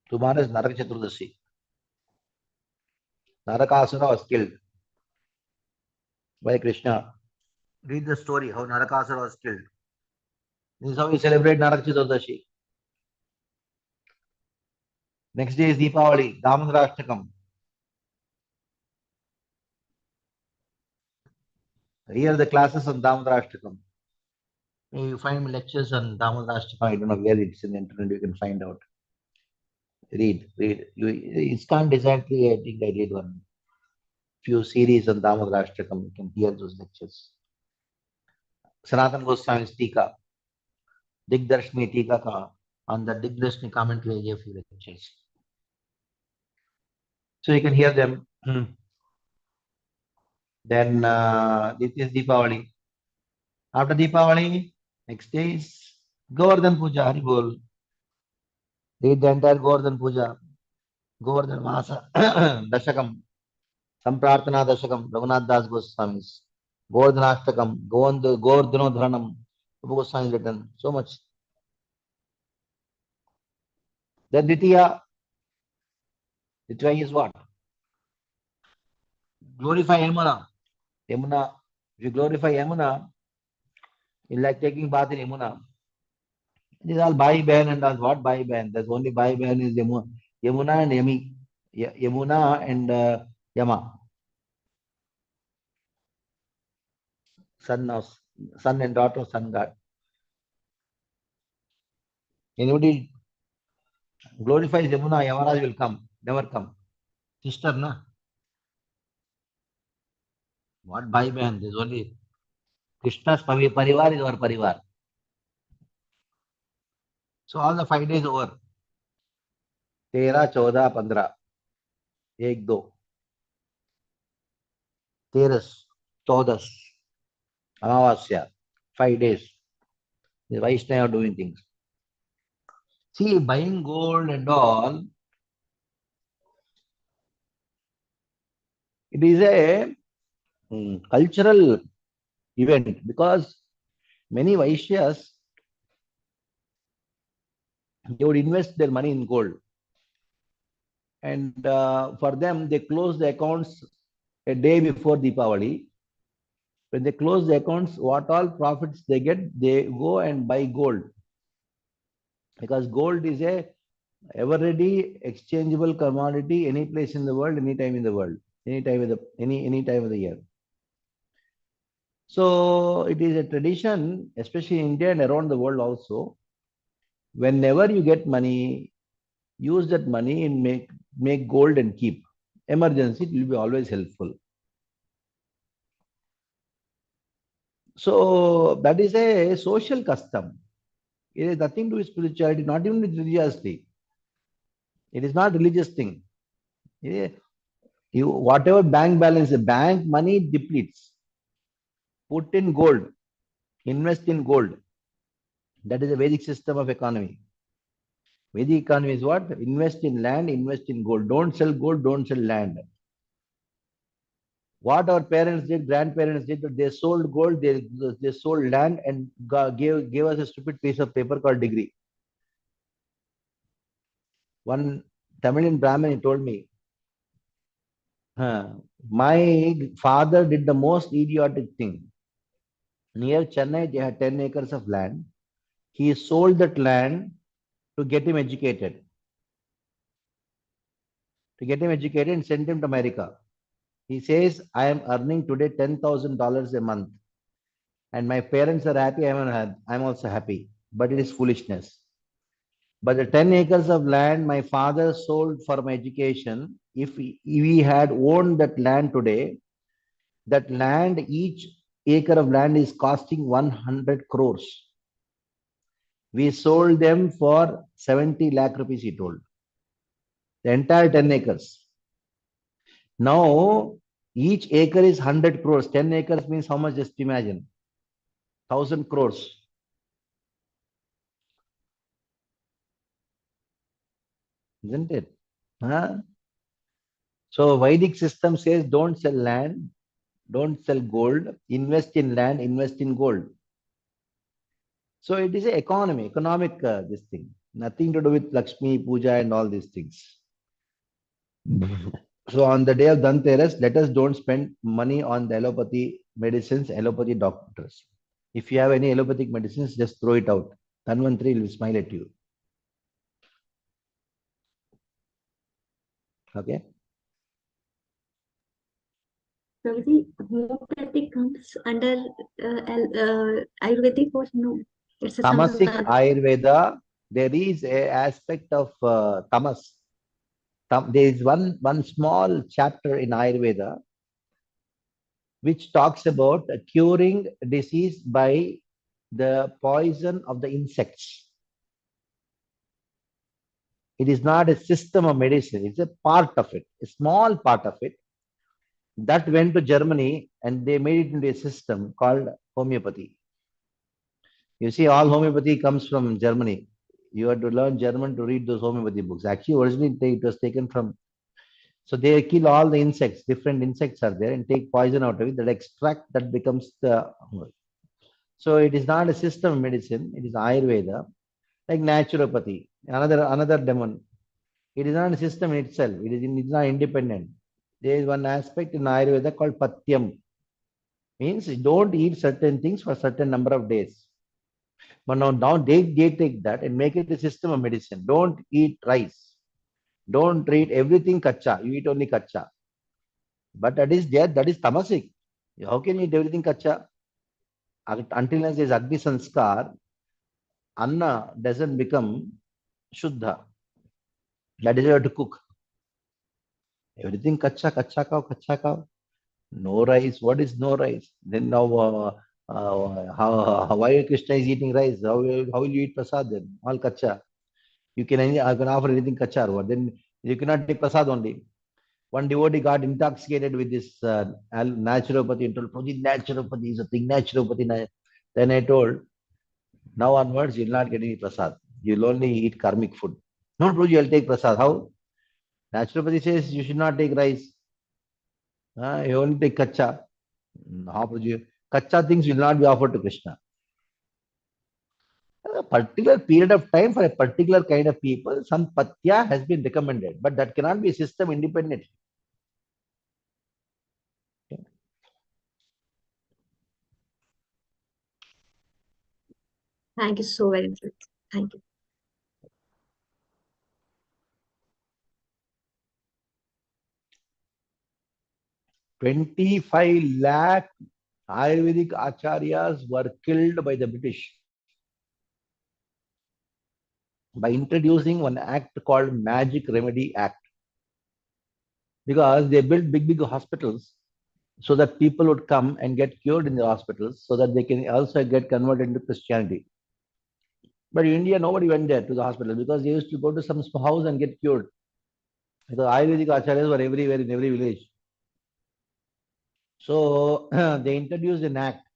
Tomorrow is Narak Chaturdashi. Narakasura was killed by Krishna. Read the story how Narakasura was killed. This is how we celebrate Narak Chaturdashi. Next day is Deepavali, Damodarashtakam. Here are the classes on Damodarashtakam. You find lectures on Damodarashtakam. I don't know where it's in the internet. You can find out. Read. ISKCON exactly. I think I did one few series on Damodarashtakam. You can hear those lectures. Sanatana Goswami's Tika, Digdarshmi Tika ka, on the Digdarshmi commentary I gave few lectures. So you can hear them. Then this is Deepavali. After Deepavali, next day is Govardhan Puja, Hari Bol. Read the entire Govardhan Puja. Govardhan Masa, Dashakam, Samprarthana Dashakam, Raghunath Das Goswami's, Govardhanashtakam, Govardhanodharanam, Goswami is written. So much. Then Ditya is what? Glorify Yamuna. Yamuna, if you glorify Yamuna, it's like taking bath in Yamuna. It is all Bhai Bahan and all. What Bhai Bahan? There's only Bhai Bahan is Yamuna and Yami. Yamuna and Yama. Son and daughter of sun god. Anybody glorifies Yamuna, Yamaraj will come. Never come. Sister, na? What Bhai Bahan? There's only Krishna's Parivar is our Parivar. So all the 5 days over. 13, 14, 15. 1, 2. 13, 14. Amavasya. 5 days. The Vaishnava are doing things. See, buying gold and all, it is a cultural event because many Vaishyas, they would invest their money in gold. And for them, they close the accounts a day before Deepavali. When they close the accounts, what all profits they get, they go and buy gold. Because gold is a ever-ready, exchangeable commodity any place in the world, any time in the world, any time of the year. So it is a tradition, especially in India and around the world also. Whenever you get money, use that money and make gold and keep. Emergency, it will be always helpful. So that is a social custom. It has nothing to do with spirituality, not even with religiosity. It is not a religious thing. Whatever bank balance, the bank money depletes. Put in gold, invest in gold. That is a Vedic system of economy. Vedic economy is what? Invest in land, invest in gold. Don't sell gold, don't sell land. What our parents did, grandparents did, they sold gold, they sold land and gave us a stupid piece of paper called degree. One Tamilian Brahmin told me, my father did the most idiotic thing. Near Chennai, they had 10 acres of land. He sold that land to get him educated. And sent him to America. He says, I am earning today $10,000 a month. And my parents are happy, I'm also happy. But it is foolishness. But the 10 acres of land my father sold for my education, if we had owned that land today, that land, each acre of land is costing 100 crores. We sold them for 70 lakh rupees, he told. The entire 10 acres. Now, each acre is 100 crores. 10 acres means how much? Just imagine. 1,000 crores. Isn't it? Huh? So Vedic system says don't sell land, don't sell gold, invest in land, invest in gold. So it is an economic this thing. Nothing to do with Lakshmi, Puja and all these things. So on the day of Dhanteras, let us don't spend money on the allopathy medicines, allopathy doctors. If you have any allopathic medicines, just throw it out. Dhanvantri will smile at you. Okay. Prabhuji, homeopathic comes under Ayurvedic or no? It's a Tamasic something. Ayurveda, there is a aspect of tamas. There is one small chapter in Ayurveda which talks about curing disease by the poison of the insects. It is not a system of medicine, it's a part of it, a small part of it that went to Germany and they made it into a system called homeopathy. You see, all homeopathy comes from Germany. You have to learn German to read those homeopathy books. Actually, originally it was taken from. So they kill all the insects, different insects are there, and take poison out of it. That extract that becomes the. So it is not a system of medicine. It is Ayurveda, like naturopathy. Another demon. It is not a system in itself. It's not independent. There is one aspect in Ayurveda called patyam. Means don't eat certain things for a certain number of days. But now they take that and make it a system of medicine. Don't eat rice. Don't eat everything kacha. You eat only kacha. But that is there. That is tamasic. How can you eat everything kacha? Until as is Agni Sanskar, Anna doesn't become Shuddha. That is how to cook. Everything kacha, kacha cow. No rice. What is no rice? Then now, why Krishna is eating rice? How will you eat prasad then? All kacha. You can offer anything kacha or then you cannot take prasad only. One devotee got intoxicated with this naturopathy and told, Prabhuji, naturopathy is a thing, naturopathy. Then I told, now onwards, you'll not get any prasad. You'll only eat karmic food. No, Prabhuji, I'll take prasad. How? Naturopathy says you should not take rice. You only take kacha. How, Prabhuji? Kacha things will not be offered to Krishna. A particular period of time for a particular kind of people, some patya has been recommended, but that cannot be a system independent. Thank you so very much. Thank you. $25 lakh Ayurvedic acharyas were killed by the British by introducing one act called Magic Remedy Act. Because they built big hospitals so that people would come and get cured in the hospitals so that they can also get converted into Christianity. But in India, nobody went there to the hospital because they used to go to some house and get cured. Because Ayurvedic acharyas were everywhere in every village. So they introduced an act.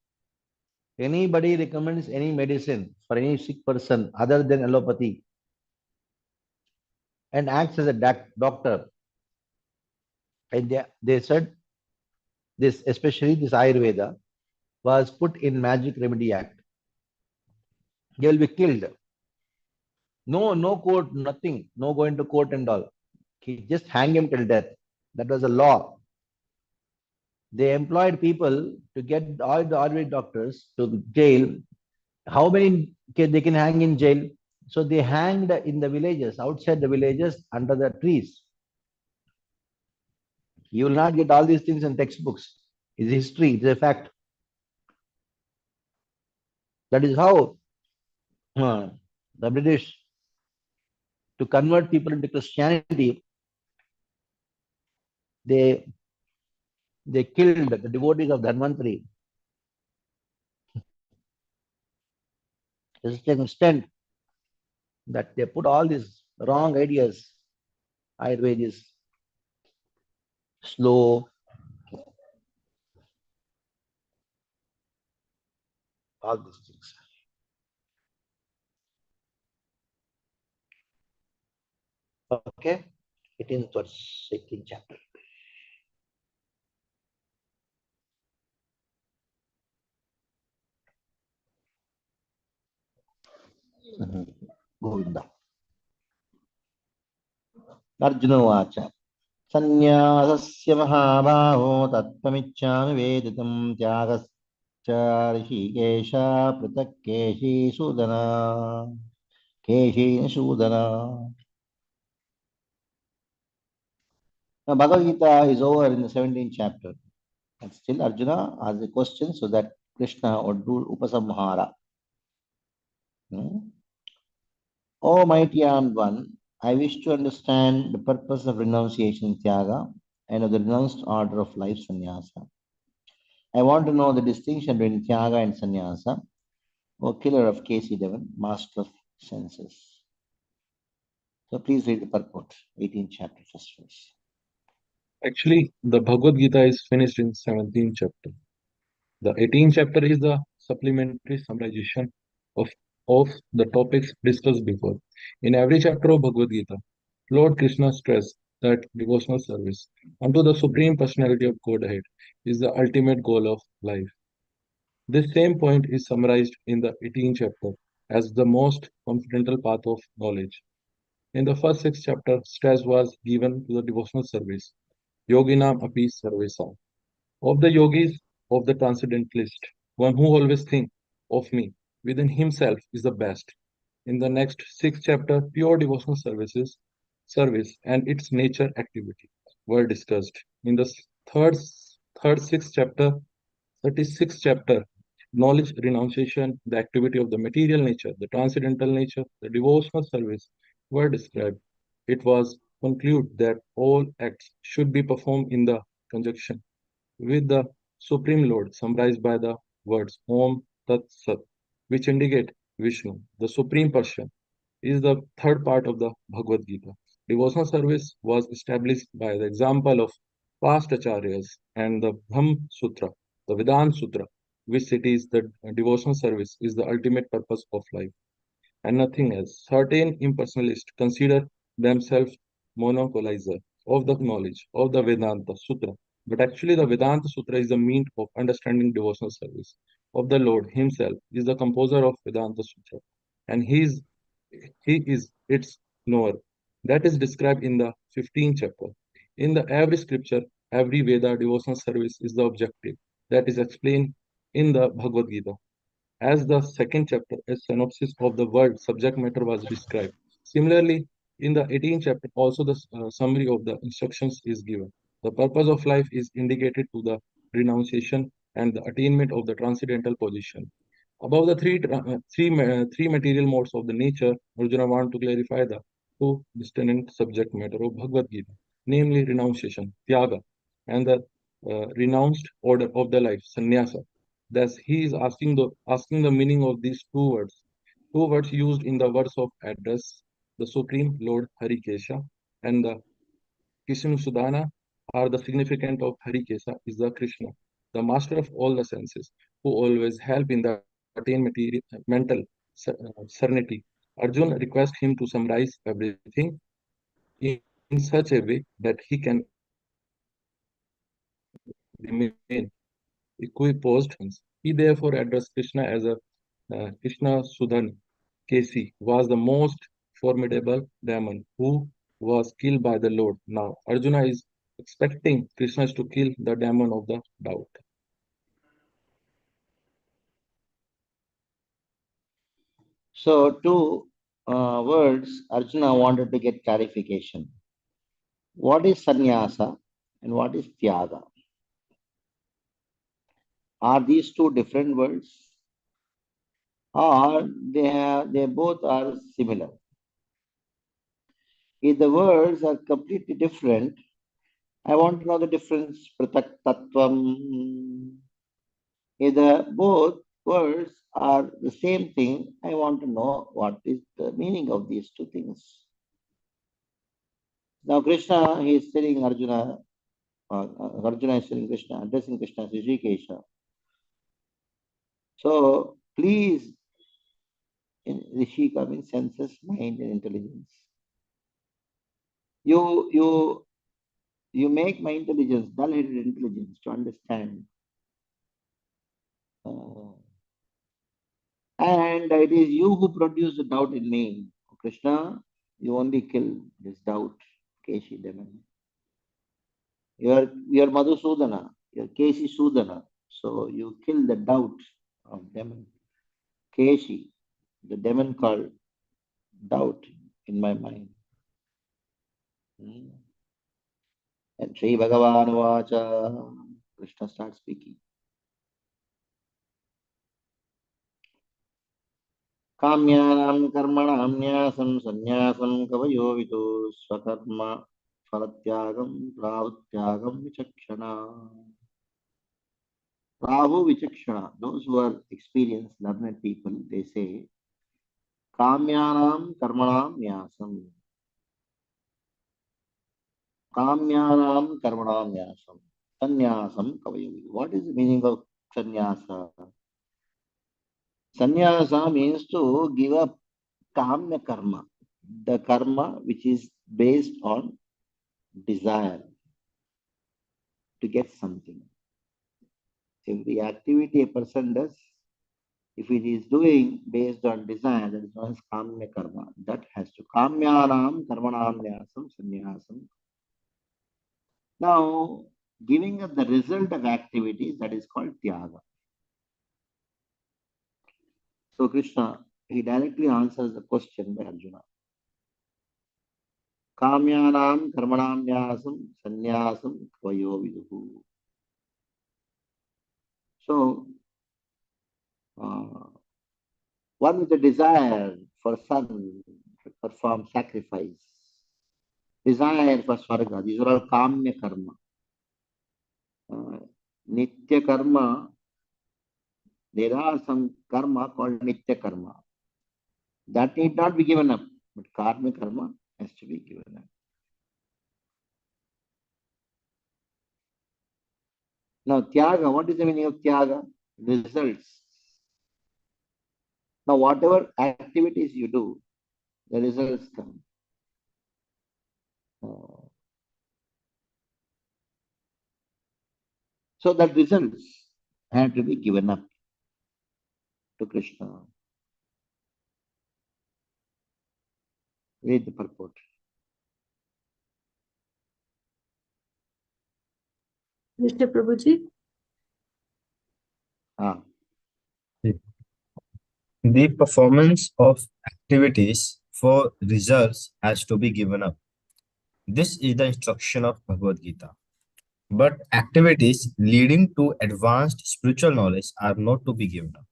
Anybody recommends any medicine for any sick person other than allopathy and acts as a doctor. And they said this, especially this Ayurveda, was put in Magic Remedy Act. They will be killed. No court, nothing. No going to court and all. Just hang him till death. That was a law. They employed people to get all the Ayurvedic doctors to jail. How many they can hang in jail? So they hanged in the villages, outside the villages, under the trees. You will not get all these things in textbooks. It's history, it's a fact. That is how the British, to convert people into Christianity, they killed the devotees of Dhanvantri. To such an extent that they put all these wrong ideas, Ayurvedis. slow, all these things. Okay, 18th verse, 18th chapter. Govinda. Arjuna Vacha. Sannyasasya mahabhaho tattvamicchami veditam tyagascha rishikesha pratak keshi sudana. Keshi sudana. Now Bhagavad Gita is over in the 17th chapter. And still Arjuna has a question so that Krishna would do Upasamhara. O mighty armed one, I wish to understand the purpose of renunciation Tyaga and of the renounced order of life Sannyasa. I want to know the distinction between Tyaga and Sannyasa, O killer of KC11, master of senses. So please read the purport, 18th chapter, first verse. Actually, the Bhagavad Gita is finished in 17th chapter. The 18th chapter is the supplementary summarization of the topics discussed before. In every chapter of Bhagavad Gita, Lord Krishna stressed that devotional service unto the Supreme Personality of Godhead is the ultimate goal of life. This same point is summarized in the 18th chapter as the most confidential path of knowledge. In the first 6 chapters, stress was given to the devotional service, Yoginam api sarvesa. Of the yogis, of the transcendentalist, one who always thinks of me within himself is the best. In the next 6 chapter, pure devotional service and its nature activity were discussed. In the third 6th chapter, 36th chapter, knowledge renunciation, the activity of the material nature, the transcendental nature, the devotional service were described. It was concluded that all acts should be performed in the conjunction with the Supreme Lord, summarized by the words Om Tat Sat, which indicate Vishnu, the Supreme Person, is the third part of the Bhagavad Gita. Devotional service was established by the example of past acharyas and the Brahma Sutra, the Vedanta Sutra, which cites that devotional service is the ultimate purpose of life and nothing else. Certain impersonalists consider themselves monopolizer of the knowledge of the Vedanta Sutra, but actually the Vedanta Sutra is the means of understanding devotional service of the Lord himself is the composer of Vedanta Sutra, and he is its knower. That is described in the 15th chapter. In the every scripture, every Veda devotional service is the objective that is explained in the Bhagavad Gita. As the second chapter, a synopsis of the word subject matter was described. Similarly, in the 18th chapter, also the summary of the instructions is given. The purpose of life is indicated to the renunciation and the attainment of the transcendental position. Above the three material modes of the nature, Arjuna want to clarify the two distinct subject matter of Bhagavad Gita, namely renunciation, Tyaga, and the renounced order of the life, Sannyasa. Thus, he is asking the meaning of these two words used in the words of address, the Supreme Lord Harikesha and the Kishinusudana are the significant of Harikesha is the Krishna, the master of all the senses, who always help in the attain mental serenity. Arjun requests him to summarize everything in such a way that he can remain equiposed. He therefore addressed Krishna as a Krishna Sudhan Kesi was the most formidable demon who was killed by the Lord. Now Arjuna is expecting Krishna to kill the demon of the doubt. So, two words Arjuna wanted to get clarification. What is sannyasa and what is tyaga? Are these two different words? Or they both are similar? If the words are completely different, I want to know the difference. Pratak tattvam. If both words are the same thing, I want to know what is the meaning of these two things. Now Krishna, he is telling Arjuna, Arjuna is telling Krishna, addressing Krishna as Rishikesha. So please, Rishika means senses, mind, and intelligence. You make my intelligence, dull-headed intelligence, to understand. And it is you who produce the doubt in me. Krishna, you only kill this doubt, Keshi demon. You are Madhusudana, you are Keshi Sudana. So you kill the doubt of demon. Keshi, the demon called doubt in my mind. And Sri Bhagavan Vacha, Krishna starts speaking. Kamyanam karmanam nyasam sanyasam kavayo vidu swakarma falatyagam prahutyagam vichakshana. Prahu vichakshana. Those who are experienced, learned people, they say, Kamyanam karmanam nyasam. Kamyanam karmanam nyasam. Sanyasam kavayo vidu. What is the meaning of sannyasa? Sannyasa means to give up kamya karma, the karma which is based on desire to get something. Every activity a person does, if it is doing based on desire, that is known as kamya karma. That has to kamyanam karmanam nyasam sannyasam. Now, giving up the result of activities, that is called tyaga. So Krishna, he directly answers the question by Arjuna. Kamyanam karmanam nyasam sannyasam kvayo viduhu. So, one with a desire for son to perform sacrifice, desire for swarga, these are all kamya karma. Nitya karma, there are some karma called nitya karma. That need not be given up, but karma karma has to be given up. Now, tyaga, what is the meaning of tyaga? Results. Now, whatever activities you do, the results come. So that results have to be given up to Krishna. Read the purport. Mr. Prabhuji. The performance of activities for results has to be given up. This is the instruction of Bhagavad Gita. But activities leading to advanced spiritual knowledge are not to be given up.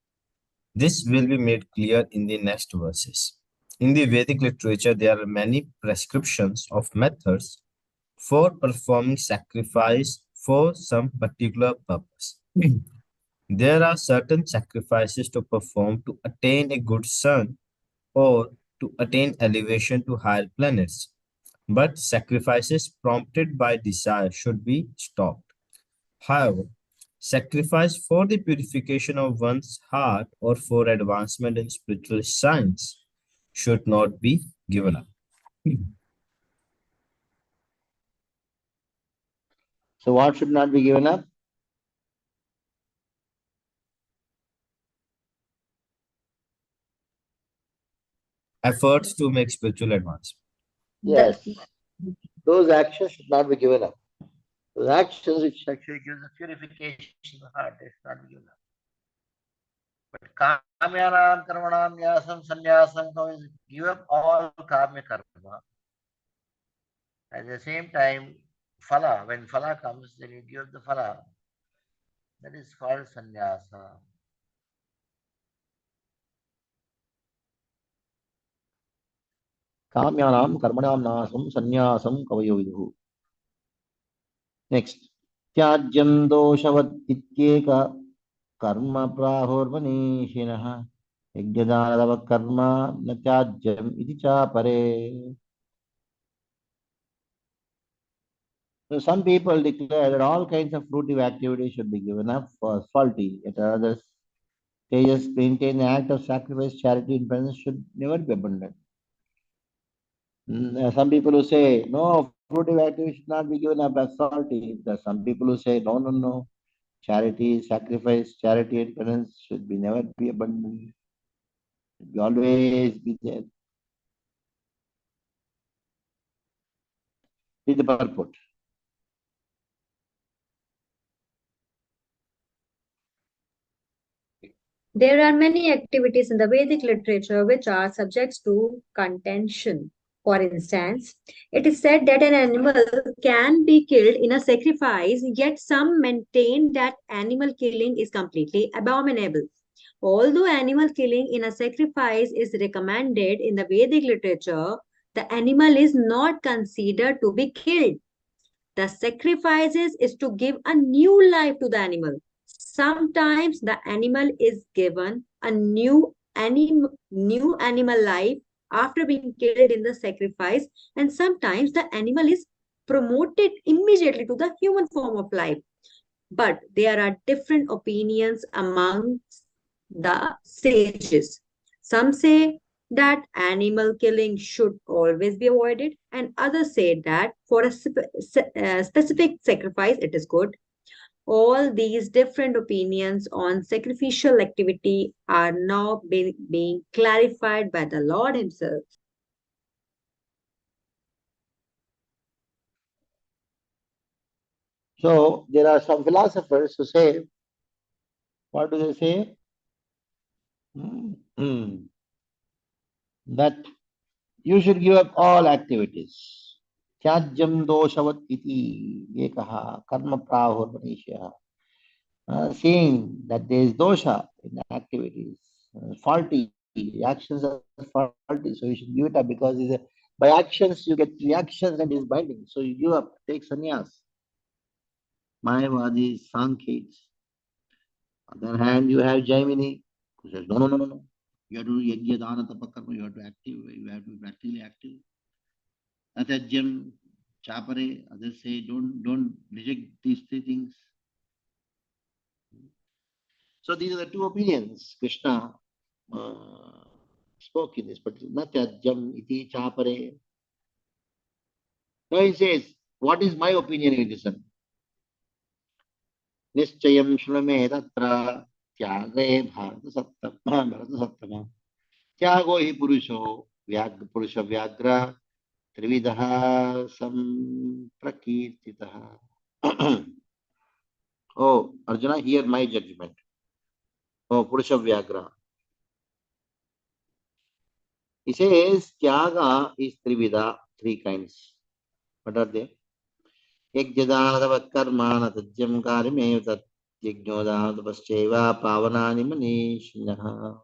This will be made clear in the next verses. In the Vedic literature, there are many prescriptions of methods for performing sacrifice for some particular purpose. There are certain sacrifices to perform to attain a good sun or to attain elevation to higher planets. But sacrifices prompted by desire should be stopped. However, sacrifice for the purification of one's heart or for advancement in spiritual science should not be given up. So what should not be given up? Efforts to make spiritual advancement. Yes. Those actions should not be given up. Those actions which actually give the purification of the heart, they should not be given up. But kamyanam karmanam nyasam sannyasam is give up all kamya karma. At the same time, phala, when phala comes, then you give up the phala. That is called sannyasa. Kamyanam karmanam nasam sannyasam kavayo viduhu. Next. Tyajyam doshavad ityeka karma prahurmanishinah yajnanadava karma na tyajyam iti cha pare. So some people declare that all kinds of fruitive activities should be given up for salty. Yet others, they just maintain the act of sacrifice, charity, and penance should never be abandoned. Some people who say, no, fruitive activities should not be given up as salty. There are some people who say, no, no, no. Charity, sacrifice, charity, and penance should be never be abandoned. Should be always be there. Read the purport. There are many activities in the Vedic literature which are subject to contention. For instance, it is said that an animal can be killed in a sacrifice, yet some maintain that animal killing is completely abominable. Although animal killing in a sacrifice is recommended in the Vedic literature, the animal is not considered to be killed. The sacrifices is to give a new life to the animal. Sometimes the animal is given a new animal life after being killed in the sacrifice, and sometimes the animal is promoted immediately to the human form of life. But there are different opinions amongst the sages. Some say that animal killing should always be avoided, and others say that for a specific sacrifice it is good. All these different opinions on sacrificial activity are now being clarified by the Lord Himself. So there are some philosophers who say, what do they say? That you should give up all activities. Tyajyam doshavat iti ekaha karma prahurvanishya. Saying that there is dosha in the activities, faulty, the actions are faulty, so you should give it up because by actions you get reactions and it is binding. So you give up, take sannyas. Mayavadis, Sankhya's. On the other hand, you have Jaimini, who says, no, no, no, no, no. You have to do yajna, dana, tapa, karma, you have to be practically active. Atajyam, chapare, others say, don't reject these three things. So these are the two opinions Krishna spoke in this, but natyajyam iti chapare. Now he says, what is my opinion in this? Nischayam shuname tatra tyage bharata त्यागो ही पुरुषो पुरुष व्याघ्र त्रिविधः संप्रकीर्तितः. Oh, Arjuna, hear my judgment. Oh, Purusha Vyagra. He says, Tyaga is Trivida, three kinds. What are they? Yajnadava karmana tajyam karimeva tat yajnodana pascheva pavanani manishinaha.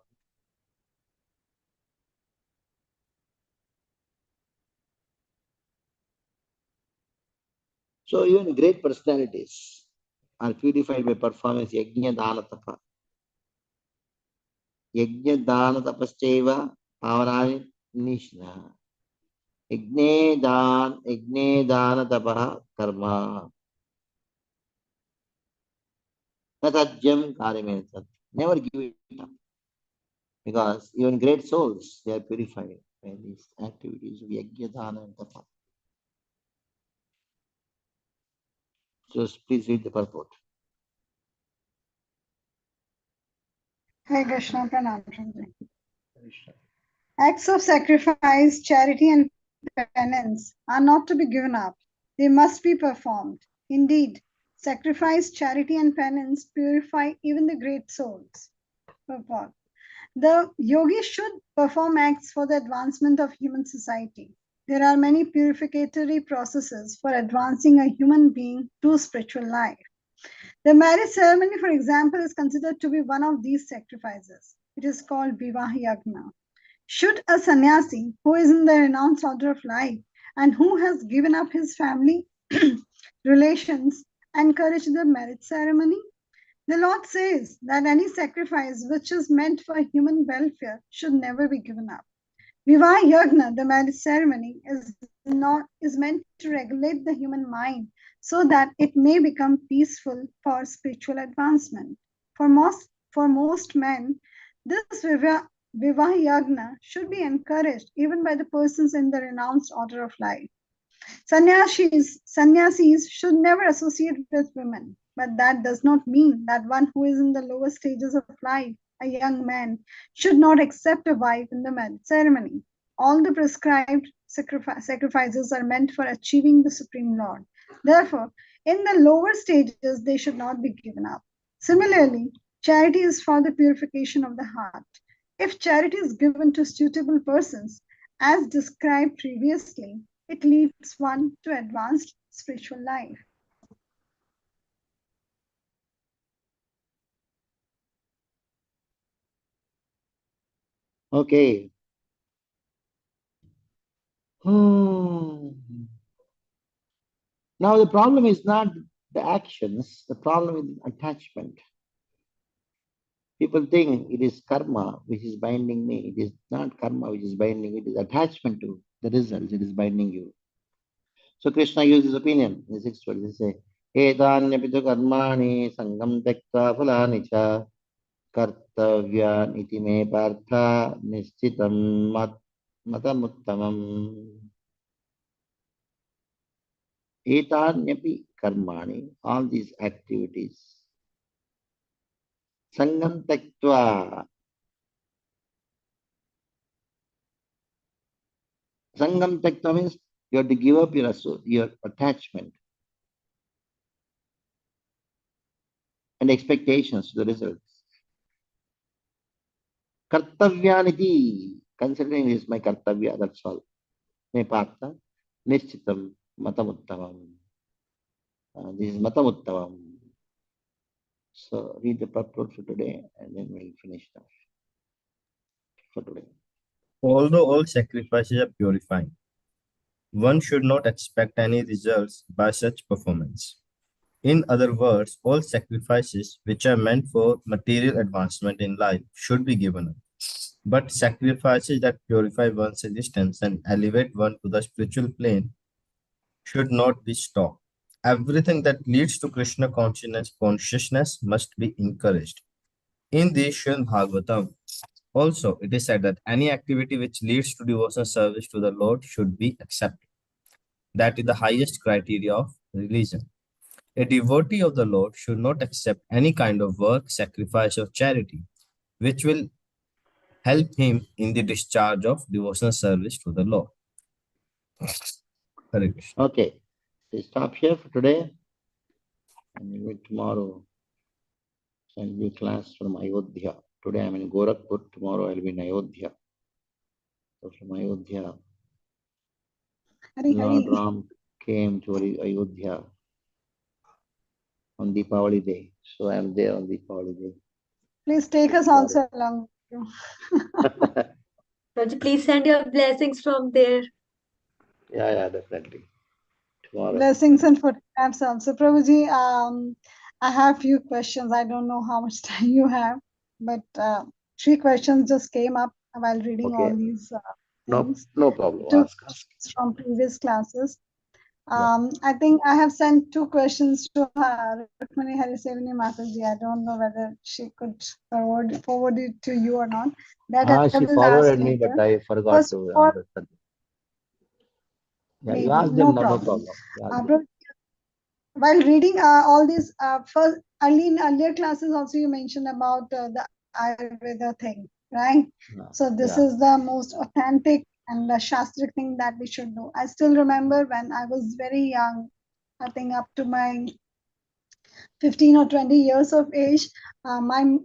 So even great personalities are purified by performance yajna dana tapa. Yajna dana tapascheva pavanani nishna. Yajne dana tapa karma. Natajyam karimetat. Never give it up. Because even great souls, they are purified by these activities of yajna dana and tapa. So please read the purport. Hare Krishna, Pranam Prabhuji. Acts of sacrifice, charity, and penance are not to be given up. They must be performed. Indeed, sacrifice, charity, and penance purify even the great souls. Purport. The yogi should perform acts for the advancement of human society. There are many purificatory processes for advancing a human being to spiritual life. The marriage ceremony, for example, is considered to be one of these sacrifices. It is called Vivah Yagna. Should a sannyasi who is in the renounced order of life and who has given up his family relations encourage the marriage ceremony? The Lord says that any sacrifice which is meant for human welfare should never be given up. Vivaha Yagna, the marriage ceremony, is meant to regulate the human mind so that it may become peaceful for spiritual advancement. For most men, this Vivaha Yagna should be encouraged even by the persons in the renounced order of life. Sannyasis should never associate with women, but that does not mean that one who is in the lower stages of life, a young man, should not accept a wife in the marriage ceremony. All the prescribed sacrifices are meant for achieving the Supreme Lord. Therefore, in the lower stages, they should not be given up. Similarly, charity is for the purification of the heart. If charity is given to suitable persons, as described previously, it leads one to advanced spiritual life. Okay. Now the problem is not the actions, the problem is attachment. People think it is karma which is binding me. It is not karma which is binding, it is attachment to the results, it is binding you. So Krishna uses opinion in the sixth verse. He says, Etanyapitu karmani sangam tekta phalani cha kartavyan iti me partha nishchitam matamuttamam. Etanyapi karmani, all these activities. Sangam tektva. Sangam tektva means you have to give up your attachment and expectations to the results. Kartavyaniti, considering this is my kartavya, that's all. Me partha, nishchitam, matamuttavam. This is matamuttavam. So read the purport for today and then we'll finish that for today. Although all sacrifices are purifying, one should not expect any results by such performance. In other words, all sacrifices which are meant for material advancement in life should be given up. But sacrifices that purify one's existence and elevate one to the spiritual plane should not be stopped. Everything that leads to Krishna consciousness must be encouraged. In the Srimad Bhagavatam, also it is said that any activity which leads to devotional service to the Lord should be accepted. That is the highest criteria of religion. A devotee of the Lord should not accept any kind of work, sacrifice, or charity which will help him in the discharge of devotional service to the Lord. Hare Krishna. Okay, we stop here for today and we'll meet tomorrow. I'll be class from Ayodhya. Today I'm in Gorakhpur, tomorrow I'll be in Ayodhya. So from Ayodhya, Hari Lord Hari. Ram came to Ayodhya on Deepavali day. So I'm there on Deepavali day. Please take us also along. Prabhuji, please send your blessings from there. Yeah, definitely. Tomorrow. Blessings and photographs also. Prabhuji, I have few questions. I don't know how much time you have, but 3 questions just came up while reading all these things. No problem. 2 Ask. questions from previous classes. Yeah. I think I have sent 2 questions to her, Rukmani Harisevani Mataji. I don't know whether she could forward it to you or not. That I She will forwarded ask me, later. but I forgot First to of all, understand. Yeah, you ask no them, no problem. problem. While reading all these, first in earlier classes also you mentioned about the Ayurveda thing, right? So this is the most authentic and the Shastric thing that we should do. I still remember when I was very young, I think up to my 15 or 20 years of age, my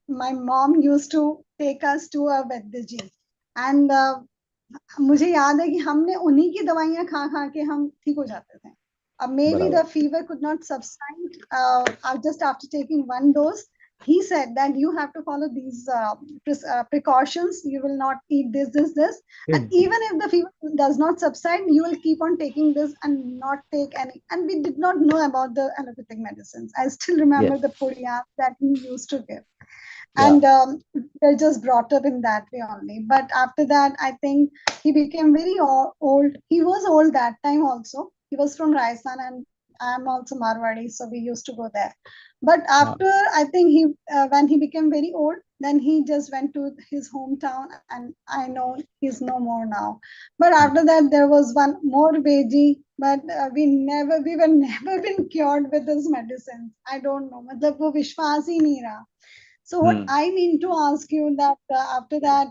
mom used to take us to a Vedyaji. And मुझे याद है कि हमने उन्हीं की दवाइयां खा खा के हम ठीक हो जाते थे. Maybe the fever could not subside just after taking 1 dose. He said that you have to follow these precautions. You will not eat this. And even if the fever does not subside, you will keep on taking this and not take any. And we did not know about the allopathic medicines. I still remember the puriyas that he used to give. And they're just brought up in that way only. But after that, I think he became very old. He was old that time also. He was from Rajasthan, and I'm also Marwadi, so we used to go there. But after, I think he when he became very old, then he just went to his hometown, and I know he's no more now. But after that, there was one more Veji, but we were never been cured with this medicine. I don't know. मतलब वो विश्वास ही नहीं रहा. So what I mean to ask you that after that,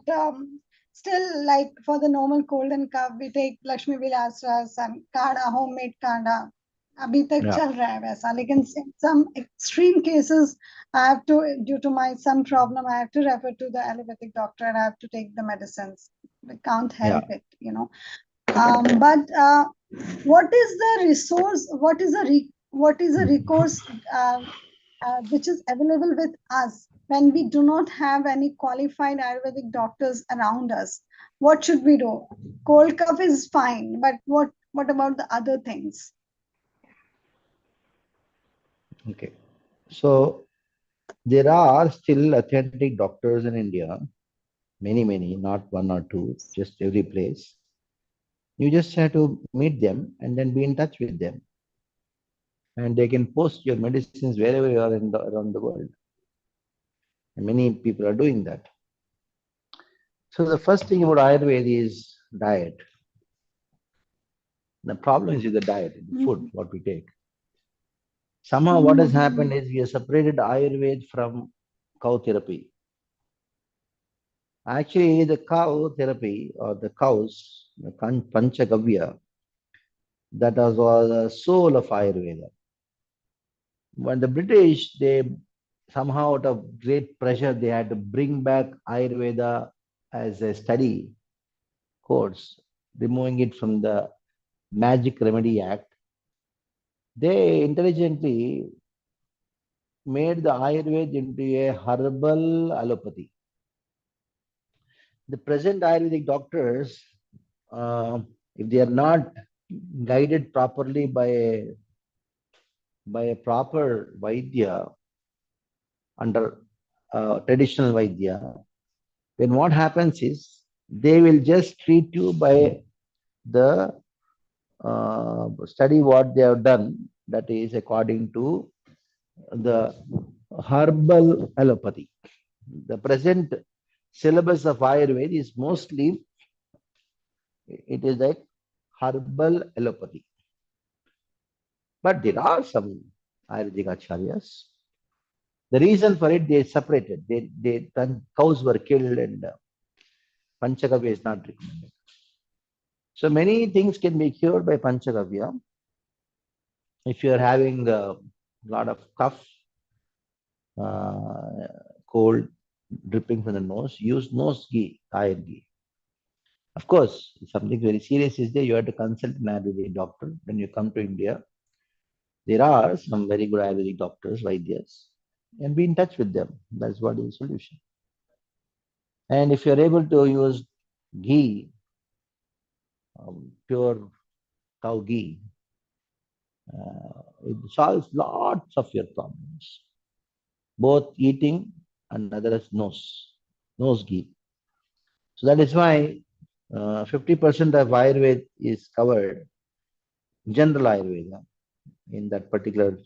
still like for the normal cold and cough, we take Lakshmi Vilas Ras and kada, homemade kada. अभी तक चल रहा है वैसा, लेकिन in some extreme cases, I have to, due to my some problem, I have to refer to the allopathic doctor and I have to take the medicines. I can't help it, you know. But what is the resource? What is a recourse which is available with us when we do not have any qualified Ayurvedic doctors around us? What should we do? Cold cough is fine, but what about the other things? Okay. So there are still authentic doctors in India, many, not one or two, just every place. You just have to meet them and then be in touch with them. And they can post your medicines wherever you are around the world. And many people are doing that. So the first thing about Ayurveda is diet. The problem is with the diet, the food, what we take. Somehow what has happened is we have separated Ayurveda from cow therapy. Actually, the cow therapy or the cows, the Panchagavya, that was the soul of Ayurveda. When the British, they somehow out of great pressure, they had to bring back Ayurveda as a study course, removing it from the Magic Remedy Act. They intelligently made the Ayurveda into a herbal allopathy. The present Ayurvedic doctors, if they are not guided properly by a proper Vaidya under traditional Vaidya, then what happens is they will just treat you by the study what they have done, that is according to the herbal allopathy. The present syllabus of Ayurveda is mostly, it is like herbal allopathy. But there are some Ayurvedic acharyas. The reason for it, they separated. Cows were killed and Panchagavya is not recommended. So many things can be cured by Panchagavya. If you are having a lot of cough, cold, dripping from the nose, use nose ghee, iron ghee. Of course, if something very serious is there, you have to consult an Ayurvedic doctor. When you come to India, there are some very good Ayurvedic doctors, Vaidyas, and be in touch with them. That's what is the solution. And if you're able to use ghee, pure cow ghee, it solves lots of your problems, both eating and other as nose ghee. So that is why 50% of Ayurveda is covered, general Ayurveda, in that particular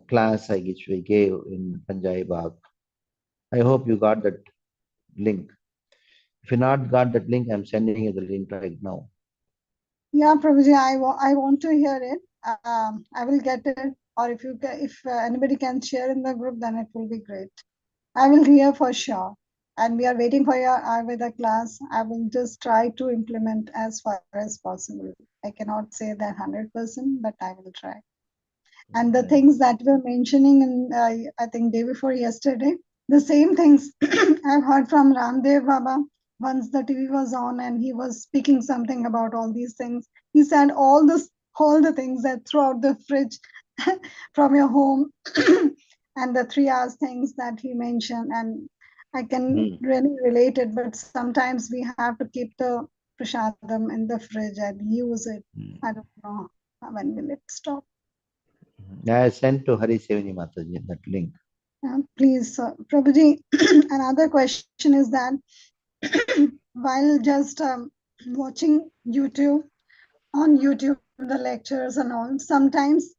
class which we gave in Panjai Bagh. I hope you got that link. If you not got that link, I'm sending you the link right now. Yeah, Prabhuji, I want to hear it. I will get it, or if anybody can share in the group, then it will be great. I will hear for sure. And we are waiting for your Ayurveda class. I will just try to implement as far as possible. I cannot say that 100%, but I will try. And the things that we were mentioning in, I think day before yesterday, the same things I've heard from Ramdev Baba. Once the TV was on and he was speaking something about all these things. He said all the things that throw out the fridge from your home and the 3 hours things that he mentioned, and I can really relate it, but sometimes we have to keep the prasadam in the fridge and use it. I don't know when will it stop. I sent to Hari Sevani Mataji that link. Please, Prabhuji, another question is that while just watching YouTube, on YouTube, the lectures and all, sometimes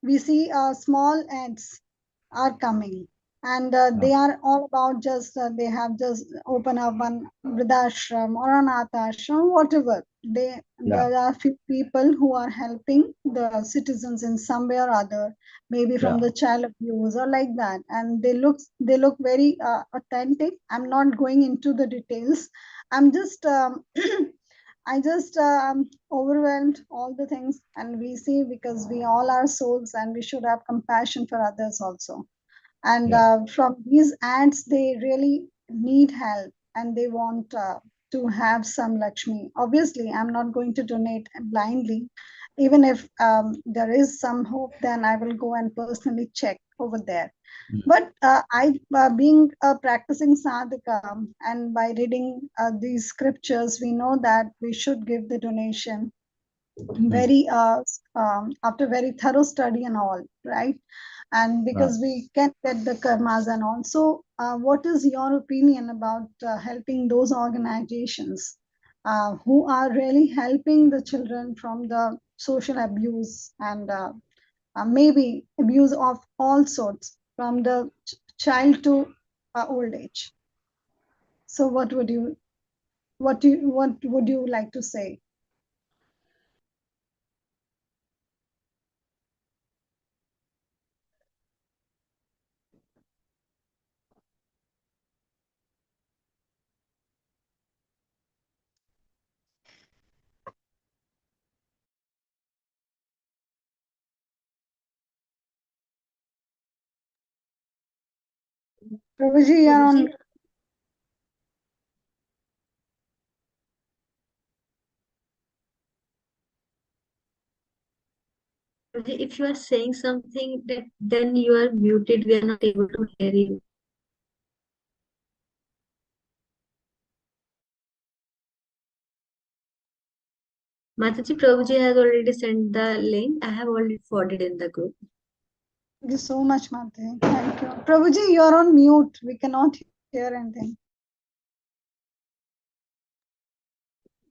we see small ads are coming, and they are all about just they have just open up one vridashram or anath ashram, whatever. There are few people who are helping the citizens in some way or other, maybe from the child abuse or like that, and they look very authentic. I'm not going into the details. I'm just I just overwhelmed all the things, and we see because we all are souls and we should have compassion for others also. And from these ads, they really need help and they want to have some Lakshmi. Obviously, I'm not going to donate blindly. Even if there is some hope, then I will go and personally check over there. But being a practicing sadhaka, and by reading these scriptures, we know that we should give the donation very after very thorough study and all, right? And because we can get the karmas and all. So, what is your opinion about helping those organizations who are really helping the children from the social abuse and maybe abuse of all sorts from the child to old age? So what would you like to say? Prabhuji, you're on. If you are saying something, that then you are muted. We are not able to hear you. Mataji, Prabhuji has already sent the link. I have already forwarded in the group. Thank you so much, Mataji. Thank you. Prabhuji, you're on mute. We cannot hear anything.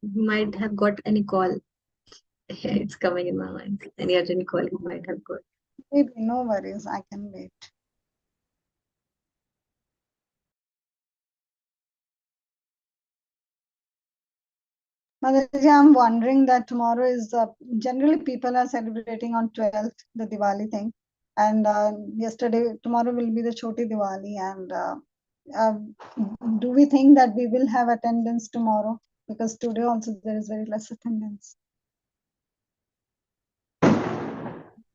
You might have got any call. It's coming in my mind. Any urgent call you might have got. Maybe, no worries. I can wait. Mataji, I'm wondering that tomorrow is generally people are celebrating on 12th, the Diwali thing. And tomorrow will be the Choti Diwali. And do we think that we will have attendance tomorrow? Because today also there is very less attendance.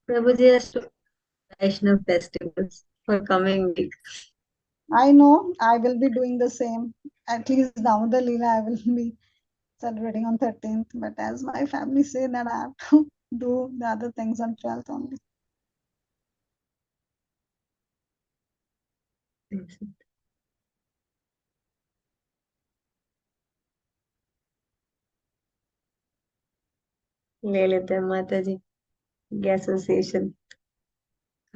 Prabhuji has to Vaishnav festivals for coming week. I know I will be doing the same. At least Damodar Leela I will be celebrating on 13th. But as my family say that I have to do the other things on 12th only. ले लेते हैं माता जी association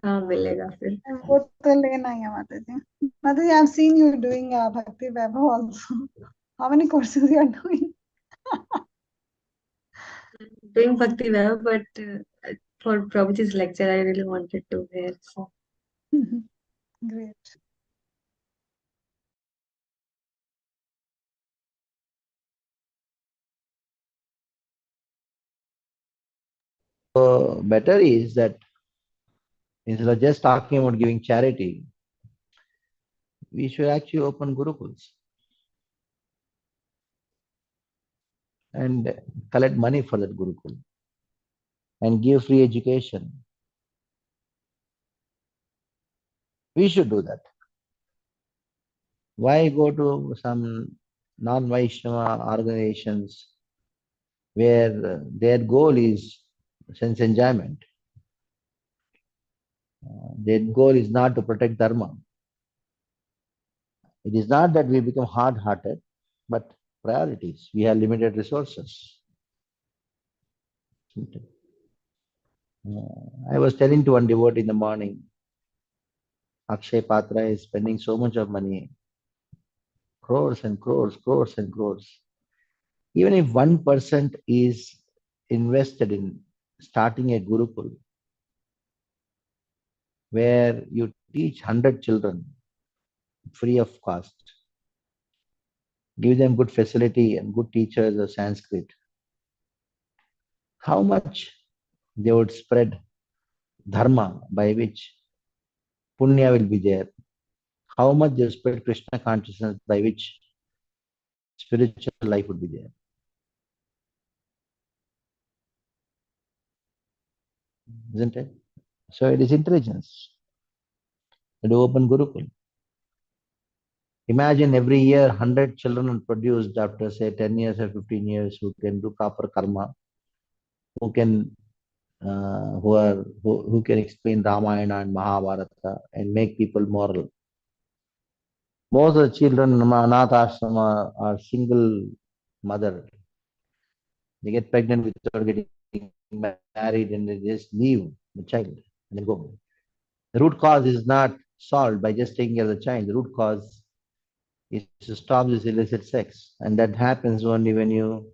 हाँ मिलेगा फिर वो तो लेना ही है Mataji. Mataji, I've seen you doing Bhakti Vaibhav also. How many courses you are doing? doing Bhakti Vaibhav, but for Prabhuji's lecture I really wanted to hear. So. Great. So better is that instead of just talking about giving charity, we should actually open gurukuls and collect money for that gurukul and give free education. We should do that. Why go to some non-Vaishnava organizations where their goal is sense enjoyment? Their goal is not to protect dharma. It is not that we become hard-hearted, but priorities. We have limited resources. I was telling to one devotee in the morning, Akshay Patra is spending so much of money, crores and crores, crores and crores. Even if 1% is invested in starting a Gurukul, where you teach 100 children free of cost, give them good facility and good teachers of Sanskrit, how much they would spread dharma by which punya will be there, how much they spread Krishna consciousness by which spiritual life would be there. Isn't it? So it is intelligence. It will open Gurukul. Imagine every year 100 children are produced after say 10 years or 15 years who can do proper karma, who can who can explain Ramayana and Mahabharata and make people moral. Most of the children in Anath Ashrama are single mother. They get pregnant without getting married and they just leave the child and they go. The root cause is not solved by just taking care of the child. The root cause is to stop this illicit sex. And that happens only when you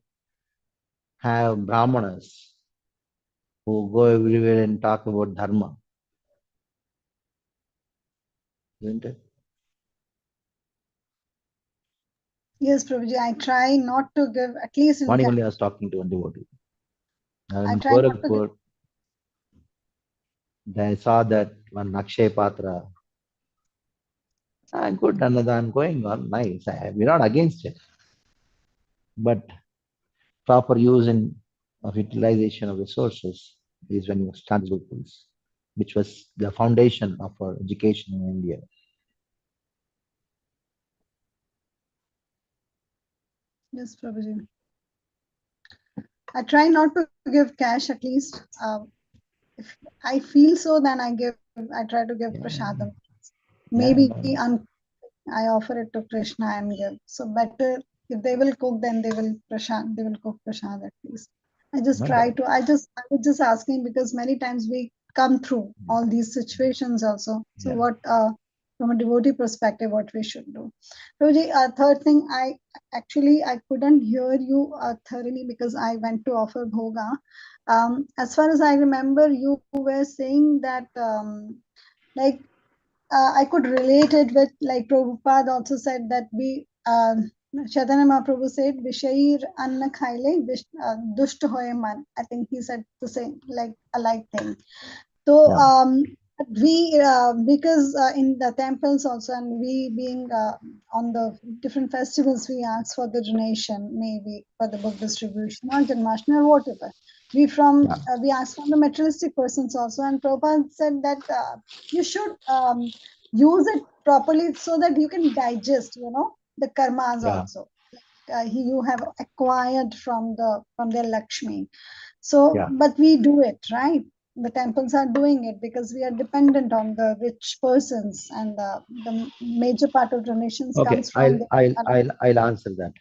have brahmanas who go everywhere and talk about dharma. Isn't it? Yes, Prabhuji, I try not to give, at least in Morning only I was talking to one devotee. I In try not to give. Gorakhpur, I saw that one Akshay Patra. Good, Annadan going on, nice. We're not against it. But proper use of utilization of resources is when you start Gurukuls, which was the foundation of our education in India. Yes, Prabhuji. I try not to give cash at least. If I feel so, then I try to give prasadam. Maybe I offer it to Krishna and give. So better if they will cook, then they will cook prasad at least. I just try to, I was just asking because many times we come through all these situations also. So what, from a devotee perspective, what we should do. Prabhuji, third thing, I couldn't hear you thoroughly because I went to offer bhoga. As far as I remember, you were saying that like I could relate it with, like Prabhupada also said that Chaitanya Mahaprabhu said, Vishair anna khaile dushta hoye man. I think he said the same, like a like thing. So we because in the temples also, and we being on the different festivals, we ask for the donation, maybe for the book distribution or Janmashtami or whatever. We ask from the materialistic persons also, and Prabhupada said that you should use it properly so that you can digest, the karmas also. You have acquired from their Lakshmi. So, but we do it, right? The temples are doing it because we are dependent on the rich persons, and the major part of donations comes from. I'll answer that.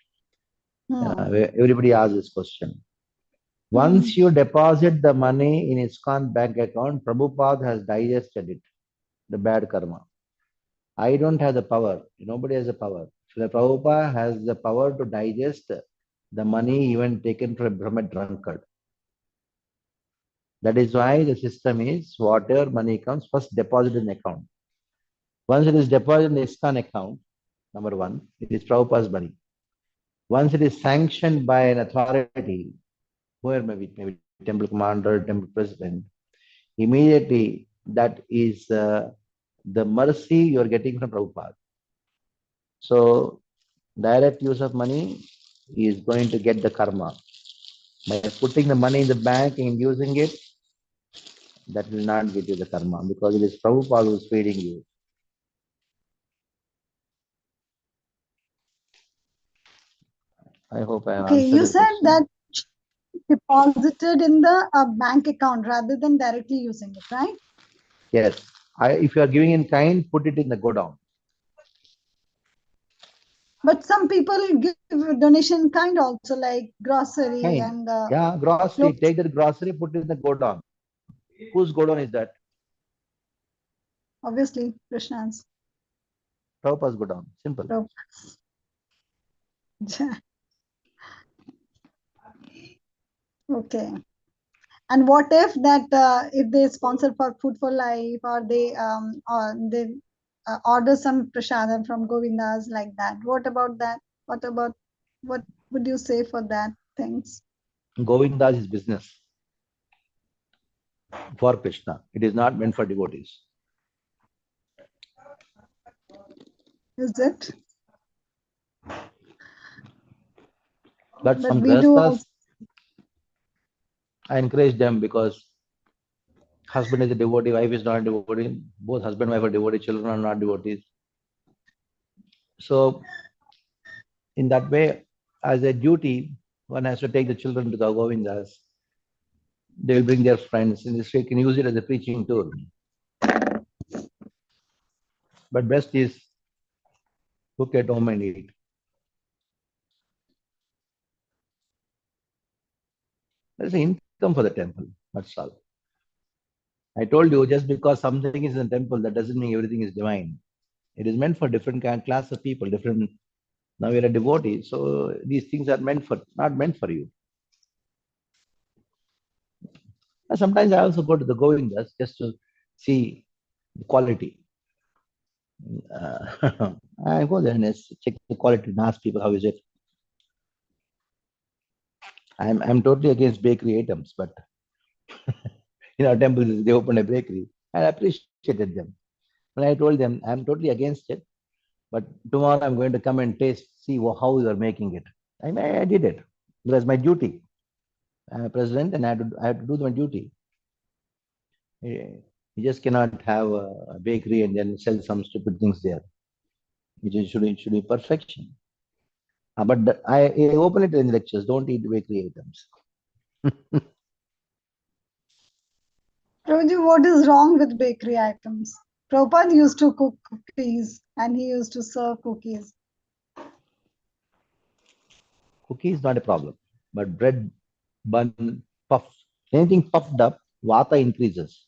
Everybody asks this question. Once you deposit the money in ISKCON bank account, Prabhupada has digested it, the bad karma. I don't have the power. Nobody has the power. So the Prabhupada has the power to digest the money even taken from a drunkard. That is why the system is whatever money comes, first deposit in the account. Once it is deposited in the ISKCON account, number one, it is Prabhupada's money. Once it is sanctioned by an authority, whoever maybe temple commander, temple president, immediately that is the mercy you are getting from Prabhupada. So direct use of money is going to get the karma. By putting the money in the bank and using it, that will not get you the karma because it is Prabhupada who is feeding you. I hope I have answered. You said that deposited in the bank account rather than directly using it, right? Yes. If you are giving in kind, put it in the godown. But some people give donation in kind also, like grocery and grocery. Take the grocery, put it in the godown. Whose godown is that? Obviously, Krishna's. Prabhupada's go down. Simple. Prabhupada's. Okay. And what if that if they sponsor for Food for Life, or they order some prasadam from Govindas like that? What about that? What would you say for that things? Govinda's is business for Krishna. It is not meant for devotees. Is it? But some we do grihasthas, also. I encourage them because husband is a devotee, wife is not a devotee. Both husband and wife are devotee, children are not devotees. So, in that way, as a duty, one has to take the children to the Govindas. They will bring their friends. In this way, you can use it as a preaching tool. But best is cook at home and eat. There's an income for the temple. That's all. I told you, just because something is in the temple, that doesn't mean everything is divine. It is meant for different class of people, different. Now you're a devotee, so these things are not meant for you. And sometimes I also go to the Govindas just to see the quality. I go there and check the quality and ask people, how is it? I'm totally against bakery items, but in our temples, they opened a bakery. I appreciated them. When I told them, I'm totally against it, but tomorrow I'm going to come and taste, see how you are making it. I did it. It was my duty. I'm a president and I had to do my duty. You just cannot have a bakery and then sell some stupid things there. It should be perfection. But I open it in lectures. Don't eat bakery items. Prabhuji, what is wrong with bakery items? Prabhupada used to cook cookies and he used to serve cookies. Cookie is not a problem, but bread, bun, puff, anything puffed up, vata increases.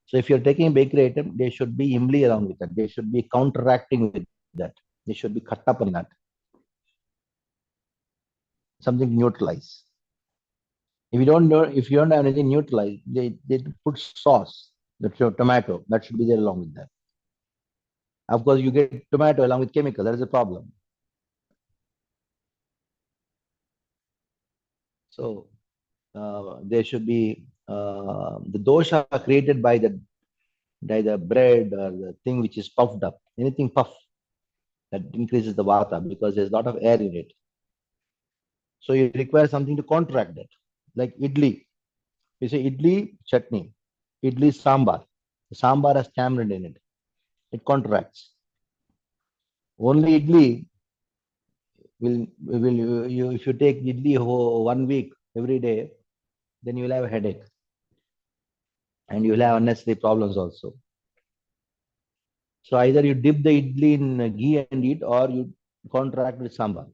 So if you're taking a bakery item, they should be imli along with that. They should be counteracting with that. They should be cut up on that. Something neutralize. If you don't have anything neutralized, they put sauce, the tomato, that should be there along with that. Of course, you get tomato along with chemical, that is a problem. So there should be the dosha created by the bread or the thing which is puffed up, anything puff, that increases the vata because there's a lot of air in it. So you require something to counteract that, like idli. You say idli, chutney, idli, sambar. The sambar has tamarind in it. It contracts. Only idli if you take idli 1 week every day, then you will have a headache. And you will have unnecessary problems also. So either you dip the idli in ghee and eat, or you contract with sambar.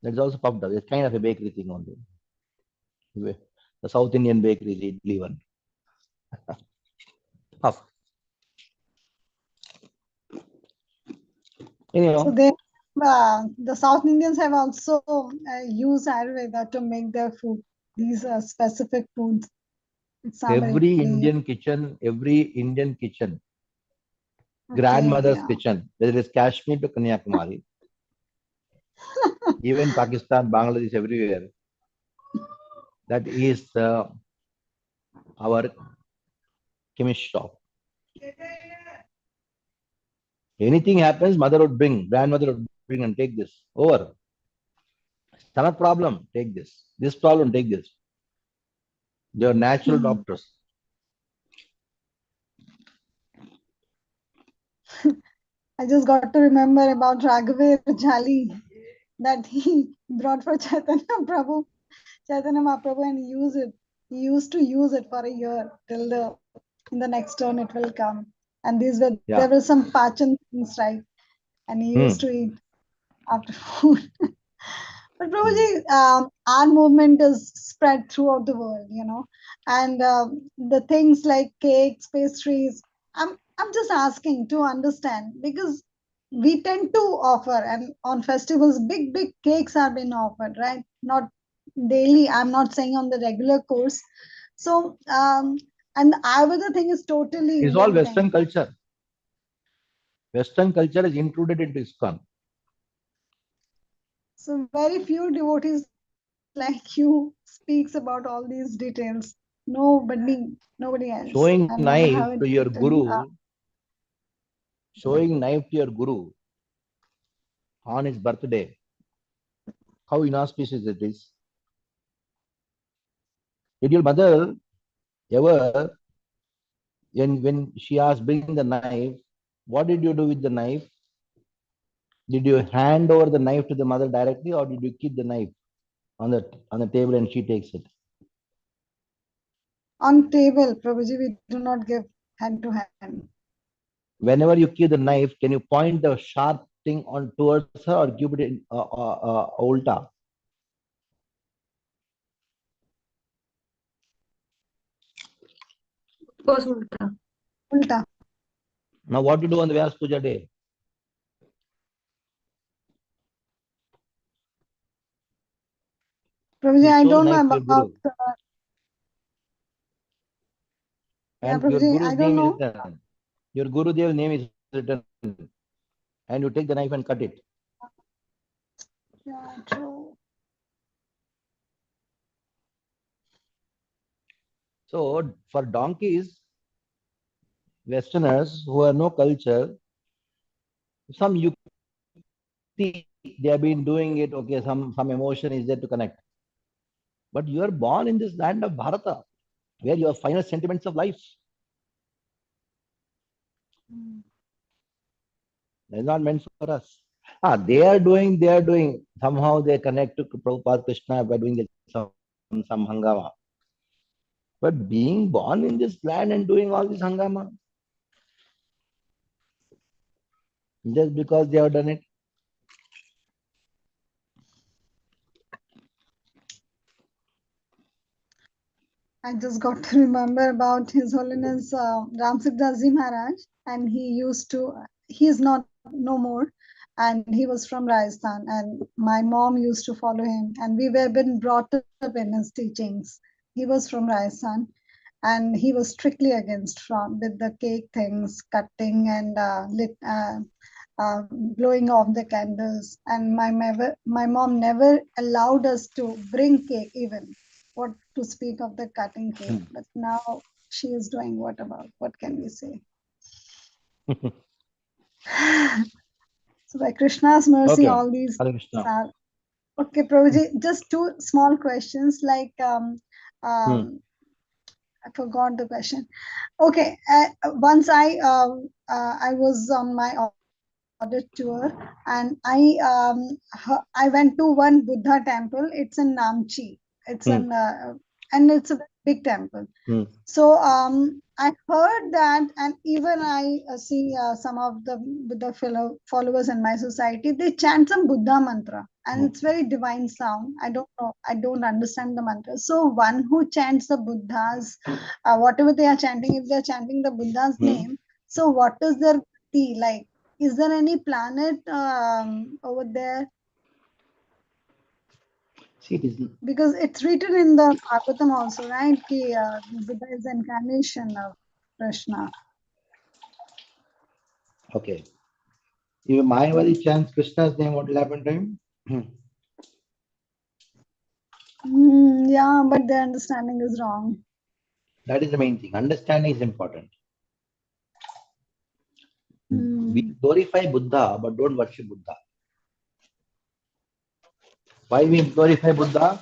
That's also puffed up. It's kind of a bakery thing only. The South Indian bakery, the idli one. Puff. Anyhow. So the South Indians have also used Ayurveda to make their food, these specific foods. Every Indian kitchen, grandmother's kitchen, whether it's Kashmir to Kanyakumari, even Pakistan, Bangladesh, everywhere, that is our chemist shop. Anything happens, grandmother would bring and take this. Over. Stomach problem, take this. This problem, take this. They are natural doctors. I just got to remember about Raghaveer Jali that he brought for Chaitanya Mahaprabhu, and he used to use it for a year till in the next turn it will come. And there were some Pachan things, right? And he used to eat after food. But Prabhuji, our movement is spread throughout the world, and the things like cakes, pastries. I'm just asking to understand, because we tend to offer, and on festivals, big cakes are being offered, right? Not daily. I'm not saying on the regular course. So and the Ayurveda thing is totally It's all one Western thing. culture. Western culture is included into ISKCON. So very few devotees like you speaks about all these details. Nobody else. Showing I never knife have to it your in, guru, showing knife to your guru on his birthday, how inauspicious it is. Did your mother ever, when she asked bring the knife, what did you do with the knife? Did you hand over the knife to the mother directly, or did you keep the knife on the table and she takes it? on table, Prabhuji, we do not give hand to hand. Whenever you keep the knife, can you point the sharp thing on towards her or keep it in ulta? Of course, Ulta. Ulta. Now, what do you do on the Vyas Puja day? Prabhuji, You I show the don't know knife to your about. guru, Yeah, and your Prabhuji, I guru's don't name is know. written. Your Guru Dev's name is written, and you take the knife and cut it. Yeah, true. So, for donkeys, Westerners who have no culture, some yukti, they have been doing it, okay, some emotion is there to connect. But you are born in this land of Bharata, where you have final sentiments of life. It's not meant for us. They are doing. Somehow they connect to Prabhupada Krishna by doing some hangama. But being born in this land and doing all this hangama, just because they have done it. I just got to remember about His Holiness Ramsikdas Ji Maharaj, and he's not no more, and he was from Rajasthan, and my mom used to follow him, and we were been brought up in his teachings. He was from Rajasthan, and he was strictly against from with the cake things, cutting and blowing off the candles, and my mom never allowed us to bring cake even. What to speak of the cutting cake? But now she is doing what can we say? So by Krishna's mercy, Okay. all these Hare Krishna. are okay. Prabhuji, just two small questions. Like I forgot the question. Okay, once I was on my audit tour, and I went to one Buddha temple. It's in Namchi. It's an and it's a big temple. So I heard that, and even I see some of the Buddha followers in my society. They chant some Buddha mantra, and it's very divine sound. I don't know. I don't understand the mantra. So one who chants the Buddha's, whatever they are chanting, if they are chanting the Buddha's name, so what is their gati like? Is there any planet over there? See, it is Because it's written in the Bhagavatam also, right? Ki, Buddha is incarnation of Krishna. okay. If Mayavadi chants Krishna's name, what will happen to him? Yeah, but their understanding is wrong. That is the main thing. Understanding is important. We glorify Buddha, but don't worship Buddha. Why we glorify Buddha?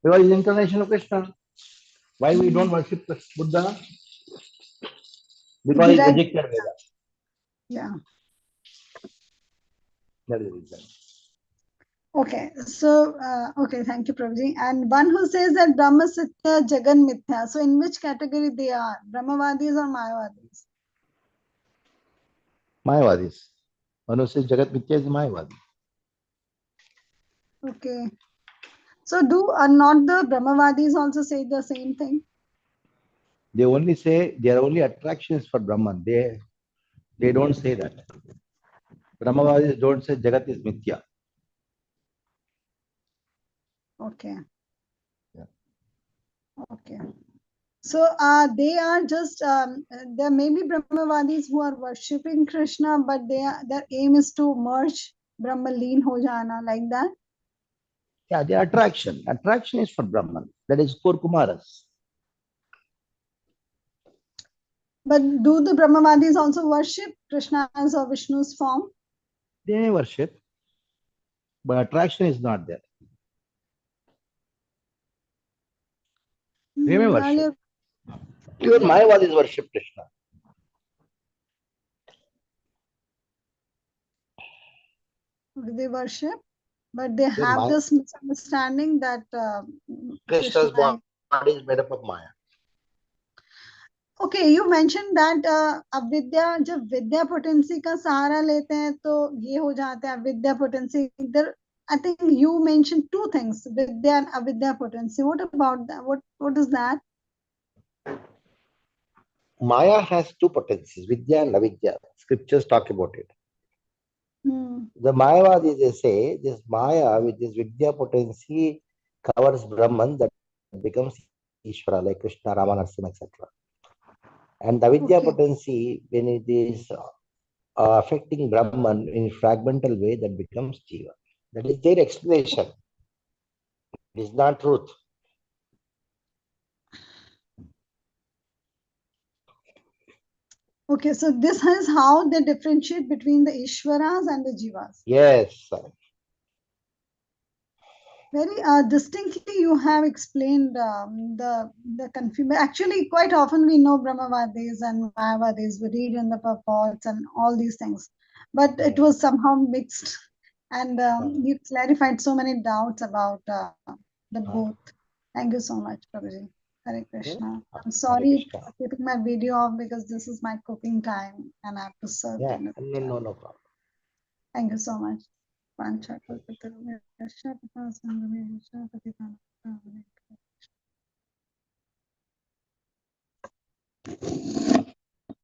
Because he's incarnation of Krishna. Why we don't worship Buddha? Because he's Direct, rejected Veda. yeah. That is the reason. Okay, so okay, thank you, Prabhuji. And one who says that Brahma Satya, Jagan Mithya. So in which category they are? Brahmavadis or Mayavadis? Mayavadis. One who says Jagat Mithya is Mayavadi. Okay. So are not the Brahmavadis also say the same thing? They only say they are only attractions for Brahman. They don't say that. Brahmavadis don't say Jagat is Mithya. Okay. Yeah. Okay. So they are just there may be Brahmavadis who are worshipping Krishna, but their aim is to merge Brahma leen ho jana, like that. Yeah, the attraction. Attraction is for Brahman. That is for Kumaras. But do the Brahmavadis also worship Krishna's or Vishnu's form? They may worship, but attraction is not there. They may worship. Earlier, Even Mayavadis worship Krishna. they worship, but they Then have this misunderstanding that Krishna's Krishna. body is made up of Maya. Okay, you mentioned that अविद्या जब विद्या potency का सहारा लेते हैं तो ये हो जाता है अविद्या potency. There, I think you mentioned two things, vidya and avidya potency. What about that? What is that? Maya has two potencies, Vidya and Avidya. Scriptures talk about it. The Mayavadis, they say this Maya with this Vidya potency covers Brahman that becomes Ishvara, like Krishna, Rama, Narasimha, etc. And the Vidya potency, when it is affecting Brahman in a fragmental way, that becomes Jiva. That is their explanation. It is not truth. Okay, so this is how they differentiate between the Ishwaras and the Jivas. Yes. Very distinctly you have explained the confusion. Actually, quite often we know Brahmavadis and Mayavadis, we read in the purports and all these things, but it was somehow mixed, and you clarified so many doubts about the both. Thank you so much, Prabhuji. Hare Krishna. I'm sorry for keeping my video off because this is my cooking time and I have to serve dinner. No problem. Thank you so much. Pancha